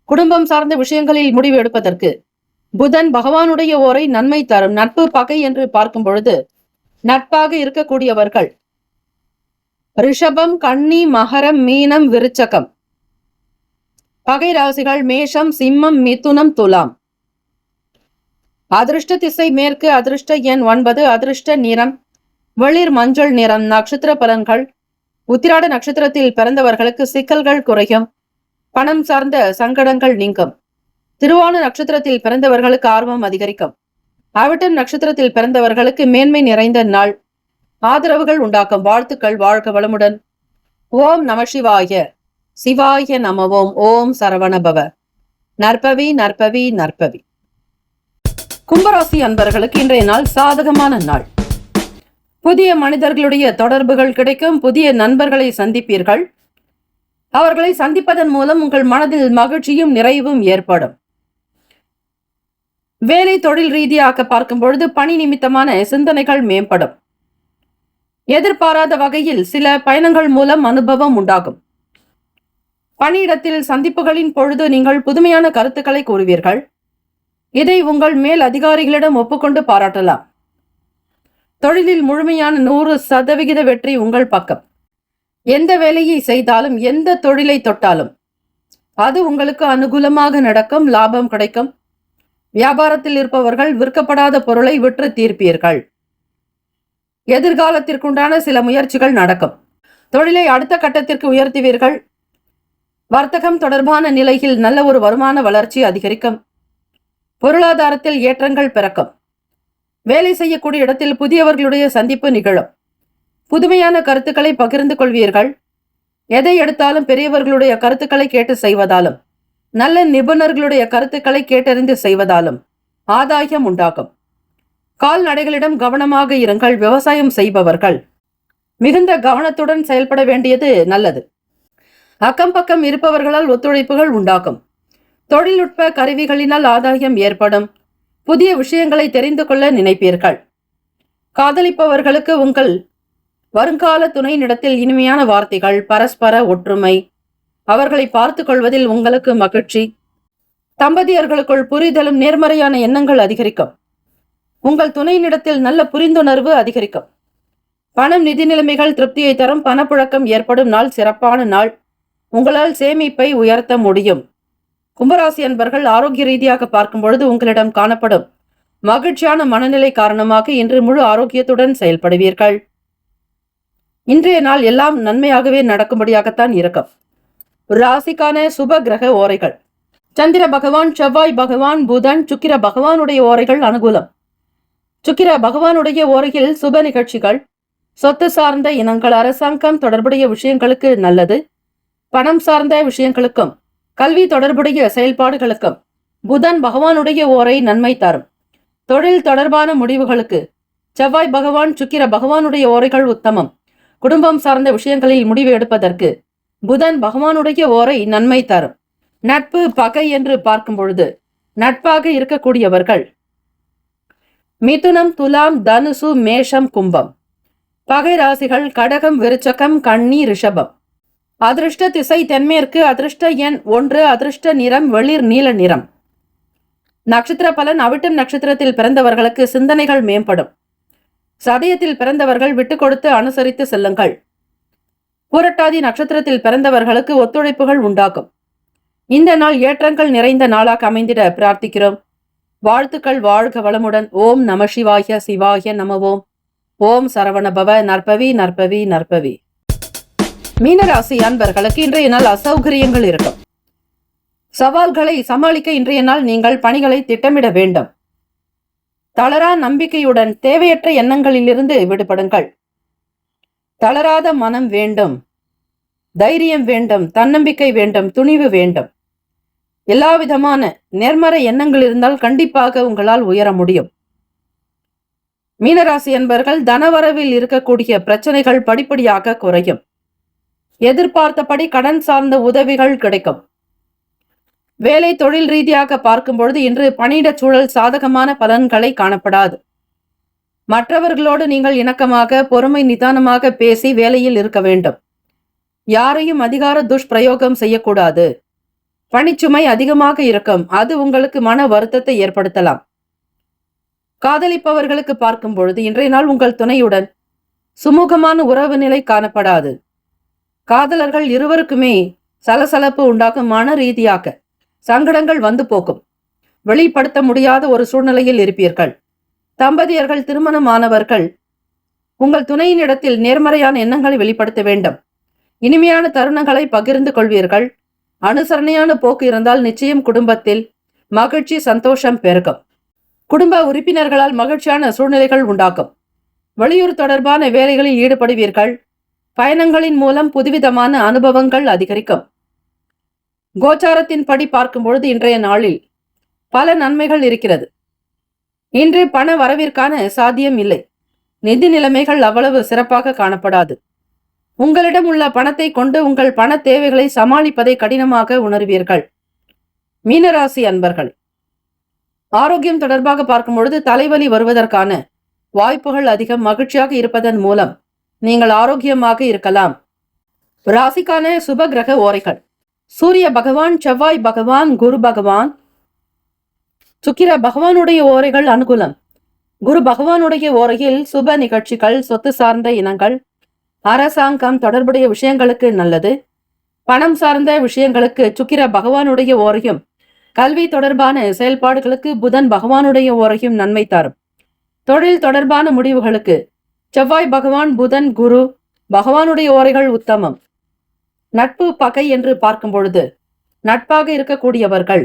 குடும்பம் சார்ந்த விஷயங்களில் முடிவு எடுப்பதற்கு புதன் பகவானுடைய ஓரை நன்மை தரும். நட்பு பகை என்று பார்க்கும் பொழுது நட்பாக இருக்கக்கூடியவர்கள் ரிஷபம், கன்னி, மகரம், மீனம், விருச்சகம். பகை ராசிகள் மேஷம், சிம்மம், மிதுனம், துலாம். அதிர்ஷ்ட திசை மேற்கு, அதிர்ஷ்ட எண் 9, அதிர்ஷ்ட நிறம் வெளிர் மஞ்சள் நிறம். நட்சத்திர பலன்கள்: உத்திராட நட்சத்திரத்தில் பிறந்தவர்களுக்கு சிக்கல்கள் குறையும், பணம் சார்ந்த சங்கடங்கள் நீங்கும். திருவோண நட்சத்திரத்தில் பிறந்தவர்களுக்கு ஆர்வம் அதிகரிக்கும். அவிட்டம் நட்சத்திரத்தில் பிறந்தவர்களுக்கு மேன்மை நிறைந்த நாள், ஆதரவுகள் உண்டாக்கும். வாழ்த்துக்கள். வாழ்க வளமுடன். ஓம் நம சிவாய. சிவாய நமவோம். ஓம் சரவணபவ. நற்பவி நற்பவி நற்பவி. கும்பராசி அன்பர்களுக்கு இன்றைய நாள் சாதகமான நாள். புதிய மனிதர்களுடைய தொடர்புகள் கிடைக்கும். புதிய நண்பர்களை சந்திப்பீர்கள். அவர்களை சந்திப்பதன் மூலம் உங்கள் மனதில் மகிழ்ச்சியும் நிறைவும் ஏற்படும். வேலை தொழில் ரீதியாக பார்க்கும் பொழுது பணி நிமித்தமான சிந்தனைகள் மேம்படும். எதிர்பாராத வகையில் சில பயணங்கள் மூலம் அனுபவம் உண்டாகும். பணியிடத்தில் சந்திப்புகளின் பொழுது நீங்கள் புதுமையான கருத்துக்களை கூறுவீர்கள். இதை உங்கள் மேல் அதிகாரிகளிடம் ஒப்புக்கொண்டு பாராட்டலாம். தொழிலில் முழுமையான 100% வெற்றி உங்கள் பக்கம். எந்த வேலையை செய்தாலும், எந்த தொழிலை தொட்டாலும் அது உங்களுக்கு அனுகூலமாக நடக்கும். லாபம் கிடைக்கும். வியாபாரத்தில் இருப்பவர்கள் விற்கப்படாத பொருளை விற்று தீர்ப்பீர்கள். எதிர்காலத்திற்குண்டான சில முயற்சிகள் நடக்கும். தொழிலை அடுத்த கட்டத்திற்கு உயர்த்துவீர்கள். வர்த்தகம் தொடர்பான நிலையில் நல்ல ஒரு வருமான வளர்ச்சி அதிகரிக்கும். பொருளாதாரத்தில் ஏற்றங்கள் பிறக்கும். வேலை செய்யக்கூடிய இடத்தில் புதியவர்களுடைய சந்திப்பு நிகழும். புதுமையான கருத்துக்களை பகிர்ந்து கொள்வீர்கள். எதை எடுத்தாலும் பெரியவர்களுடைய கருத்துக்களை கேட்டு செய்வதாலும், நல்ல நிபுணர்களுடைய கருத்துக்களை கேட்டறிந்து செய்வதாலும் ஆதாயம் உண்டாகும். கால்நடைகளிடம் கவனமாக இருங்கள். விவசாயம் செய்பவர்கள் மிகுந்த கவனத்துடன் செயல்பட வேண்டியது நல்லது. அக்கம் பக்கம் இருப்பவர்களால் ஒத்துழைப்புகள் உண்டாகும். தொழில்நுட்ப கருவிகளினால் ஆதாயம் ஏற்படும். புதிய விஷயங்களை தெரிந்து கொள்ள நினைப்பீர்கள். காதலிப்பவர்களுக்கு உங்கள் வருங்கால துணையினிடத்தில் இனிமையான வார்த்தைகள், பரஸ்பர ஒற்றுமை, அவர்களை பார்த்து கொள்வதில் உங்களுக்கு மகிழ்ச்சி. தம்பதியர்களுக்குள் புரிதலும் நேர்மறையான எண்ணங்கள் அதிகரிக்கும். உங்கள் துணையினிடத்தில் நல்ல புரிந்துணர்வு அதிகரிக்கும். பணம் நிதி நிலைமைகள் திருப்தியை தரும். பணப்புழக்கம் ஏற்படும் நாள். சிறப்பான நாள். உங்களால் சேமிப்பை உயர்த்த முடியும். கும்பராசி அன்பர்கள் ஆரோக்கிய ரீதியாக பார்க்கும் பொழுது உங்களிடம் காணப்படும் மகிழ்ச்சியான மனநிலை காரணமாக இன்று முழு ஆரோக்கியத்துடன் செயல்படுவீர்கள். இன்றைய நாள் எல்லாம் நன்மையாகவே நடக்கும்படியாகத்தான் இருக்கும். ராசிக்கான சுப கிரக ஓரைகள்: சந்திர பகவான், செவ்வாய் பகவான், புதன், சுக்கிர பகவானுடைய ஓரைகள் அனுகூலம். சுக்கிர பகவானுடைய ஓரையில் சுப நிகழ்ச்சிகள், சொத்து சார்ந்த இனங்கள், அரசாங்கம் தொடர்புடைய விஷயங்களுக்கு நல்லது. பணம் சார்ந்த விஷயங்களுக்கும் கல்வி தொடர்புடைய செயல்பாடுகளுக்கும் புதன் பகவானுடைய ஓரை நன்மை தரும். தொழில் தொடர்பான முடிவுகளுக்கு செவ்வாய் பகவான், சுக்கிர பகவானுடைய ஓரைகள் உத்தமம். குடும்பம் சார்ந்த விஷயங்களில் முடிவு எடுப்பதற்கு புதன் பகவானுடைய ஓரை நன்மை தரும். நட்பு பகை என்று பார்க்கும் பொழுது நட்பாக இருக்கக்கூடியவர்கள் மிதுனம், துலாம், தனுசு, மேஷம், கும்பம். பகை ராசிகள் கடகம், விருச்சகம், கன்னி, ரிஷபம். அதிர்ஷ்ட திசை தென்மேற்கு, அதிர்ஷ்ட எண் 1, அதிர்ஷ்ட நிறம் வெளிர் நீல நிறம். நட்சத்திர பலன்: அவிட்டம் நட்சத்திரத்தில் பிறந்தவர்களுக்கு சிந்தனைகள் மேம்படும். சதயத்தில் பிறந்தவர்கள் விட்டு கொடுத்து அனுசரித்து செல்லுங்கள். பூரட்டாதி நட்சத்திரத்தில் பிறந்தவர்களுக்கு ஒத்துழைப்புகள் உண்டாகும். இந்த நாள் ஏற்றங்கள் நிறைந்த நாளாக அமைந்திட பிரார்த்திக்கிறோம். வாழ்த்துக்கள். வாழ்க வளமுடன். ஓம் நம சிவாய. சிவாய நமவோம். ஓம் சரவணபவ. நற்பவி நற்பவி நற்பவி. மீனராசி அன்பர்களுக்கு இன்றைய நாள் அசௌகரியங்கள் இருக்கும். சவால்களை சமாளிக்க இன்றைய நாள் நீங்கள் பணிகளை திட்டமிட வேண்டும். தளரா நம்பிக்கையுடன் தேவையற்ற எண்ணங்களிலிருந்து விடுபடுங்கள். தளராத மனம் வேண்டும். தைரியம் வேண்டும். தன்னம்பிக்கை வேண்டும். துணிவு வேண்டும். எல்லா விதமான நேர்மறை எண்ணங்கள் இருந்தால் கண்டிப்பாக உங்களால் உயர முடியும். மீனராசி என்பர்கள் தனவரவில் இருக்கக்கூடிய பிரச்சனைகள் படிப்படியாக குறையும். எதிர்பார்த்தபடி கடன் சார்ந்த உதவிகள் கிடைக்கும். வேலை தொழில் ரீதியாக பார்க்கும் பொழுது இன்று பணியிடச் சூழல் சாதகமான பலன்களை காணப்படாது. மற்றவர்களோடு நீங்கள் இணக்கமாக பொறுமை நிதானமாக பேசி வேலையில் இருக்க வேண்டும். யாரையும் அதிகார துஷ்பிரயோகம் செய்யக்கூடாது. பணிச்சுமை அதிகமாக இருக்கும். அது உங்களுக்கு மன வருத்தத்தை ஏற்படுத்தலாம். காதலிப்பவர்களுக்கு பார்க்கும் பொழுது இன்றைய நாள் உங்கள் துணையுடன் சுமூகமான உறவு நிலை காணப்படாது. காதலர்கள் இருவருக்குமே சலசலப்பு உண்டாகும். மன ரீதியாக சங்கடங்கள் வந்து போக்கும். வெளிப்படுத்த முடியாத ஒரு சூழ்நிலையில் இருப்பீர்கள். தம்பதியர்கள் திருமணமானவர்கள் உங்கள் துணையின் இடத்தில் நேர்மறையான எண்ணங்களை வெளிப்படுத்த வேண்டும். இனிமையான தருணங்களை பகிர்ந்து கொள்வீர்கள். அனுசரணையான போக்கு இருந்தால் நிச்சயம் குடும்பத்தில் மகிழ்ச்சி சந்தோஷம் பெருகும். குடும்ப உறுப்பினர்களால் மகிழ்ச்சியான சூழ்நிலைகள் உண்டாகும். வெளியூர் தொடர்பான வேலைகளில் ஈடுபடுவீர்கள். பயணங்களின் மூலம் புதுவிதமான அனுபவங்கள் அதிகரிக்கும். கோச்சாரத்தின் படி பார்க்கும் பொழுது இன்றைய நாளில் பல நன்மைகள் இருக்கிறது. இன்று பண வரவிற்கான சாத்தியம் இல்லை. நிதி நிலைமைகள் அவ்வளவு சிறப்பாக காணப்படாது. உங்களிடம் உள்ள பணத்தை கொண்டு உங்கள் பண தேவைகளை சமாளிப்பதை கடினமாக உணர்வீர்கள். மீனராசி அன்பர்கள், ஆரோக்கியம் தொடர்பாக பார்க்கும் பொழுது தலைவலி வருவதற்கான வாய்ப்புகள் அதிகம். மகிழ்ச்சியாக இருப்பதன் மூலம் நீங்கள் ஆரோக்கியமாக இருக்கலாம். ராசிக்கான சுப கிரக ஓரைகள்: சூரிய பகவான், செவ்வாய் பகவான், குரு பகவான், சுக்கிர பகவானுடைய ஓரைகள் அனுகூலம். குரு பகவானுடைய ஓரையில் சுப நிகழ்ச்சிகள், சொத்து சார்ந்த இனங்கள், அரசாங்கம் தொடர்புடைய விஷயங்களுக்கு நல்லது. பணம் சார்ந்த விஷயங்களுக்கு சுக்கிர பகவானுடைய ஓரையும், கல்வி தொடர்பான செயல்பாடுகளுக்கு புதன் பகவானுடைய ஓரையும் நன்மை தரும். தொழில் தொடர்பான முடிவுகளுக்கு செவ்வாய் பகவான், புதன், குரு பகவானுடைய ஓரைகள் உத்தமம். நட்பு பகை என்று பார்க்கும் பொழுது நட்பாக இருக்கக்கூடியவர்கள்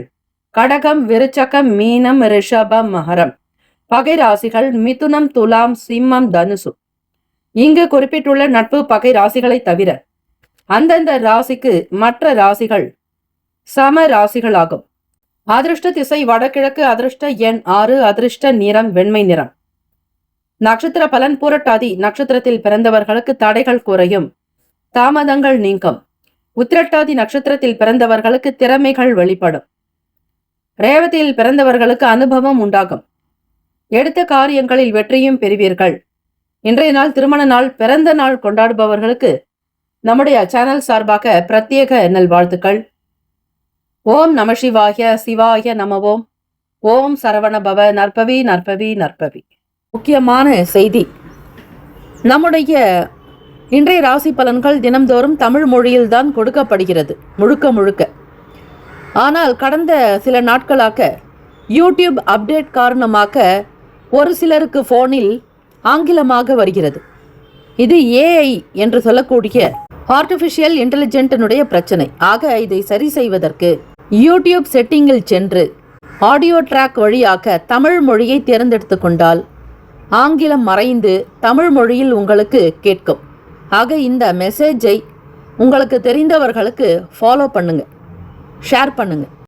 கடகம், விருச்சகம், மீனம், ரிஷபம், மகரம். பகை ராசிகள் மிதுனம், துலாம், சிம்மம், தனுசு. இங்கு குறிப்பிட்டுள்ள நட்பு பகை ராசிகளை தவிர அந்தந்த ராசிக்கு மற்ற ராசிகள் சம ராசிகளாகும். அதிர்ஷ்ட திசை வடகிழக்கு. அதிர்ஷ்ட எண் 6. அதிர்ஷ்ட நிறம் வெண்மை நிறம். நட்சத்திர பலன்: பூரட்டாதி நட்சத்திரத்தில் பிறந்தவர்களுக்கு தடைகள் குறையும், தாமதங்கள் நீங்கும். உத்திரட்டாதி நட்சத்திரத்தில் பிறந்தவர்களுக்கு திறமைகள் வெளிப்படும். ரேவதியில் பிறந்தவர்களுக்கு அனுபவம் உண்டாகும். எடுத்த காரியங்களில் வெற்றியும் பெறுவீர்கள். இன்றைய நாள் திருமண நாள், பிறந்த நாள் கொண்டாடுபவர்களுக்கு நம்முடைய சேனல் சார்பாக பிரத்யேக நல்வாழ்த்துக்கள். ஓம் நம சிவாய. சிவாய நமவோம். ஓம் சரவண பவ. நற்பவி நற்பவி நற்பவி. முக்கியமான செய்தி: நம்முடைய இன்றைய ராசி பலன்கள் தினம்தோறும் தமிழ் மொழியில்தான் கொடுக்கப்படுகிறது முழுக்க முழுக்க. ஆனால் கடந்த சில நாட்களாக யூடியூப் அப்டேட் காரணமாக ஒரு சிலருக்கு போனில் ஆங்கிலமாக வருகிறது. இது ஏஐ என்று சொல்லக்கூடிய ஆர்டிஃபிஷியல் இன்டெலிஜென்டினுடைய பிரச்சனை. ஆக இதை சரி செய்வதற்கு யூடியூப் செட்டிங்கில் சென்று ஆடியோ ட்ராக் வழியாக தமிழ் மொழியை தேர்ந்தெடுத்து கொண்டால் ஆங்கிலம் மறைந்து தமிழ் மொழியில் உங்களுக்கு கேட்கும். ஆக இந்த மெசேஜை உங்களுக்கு தெரிந்தவர்களுக்கு ஃபாலோ பண்ணுங்க, ஷேர் பண்ணுங்க.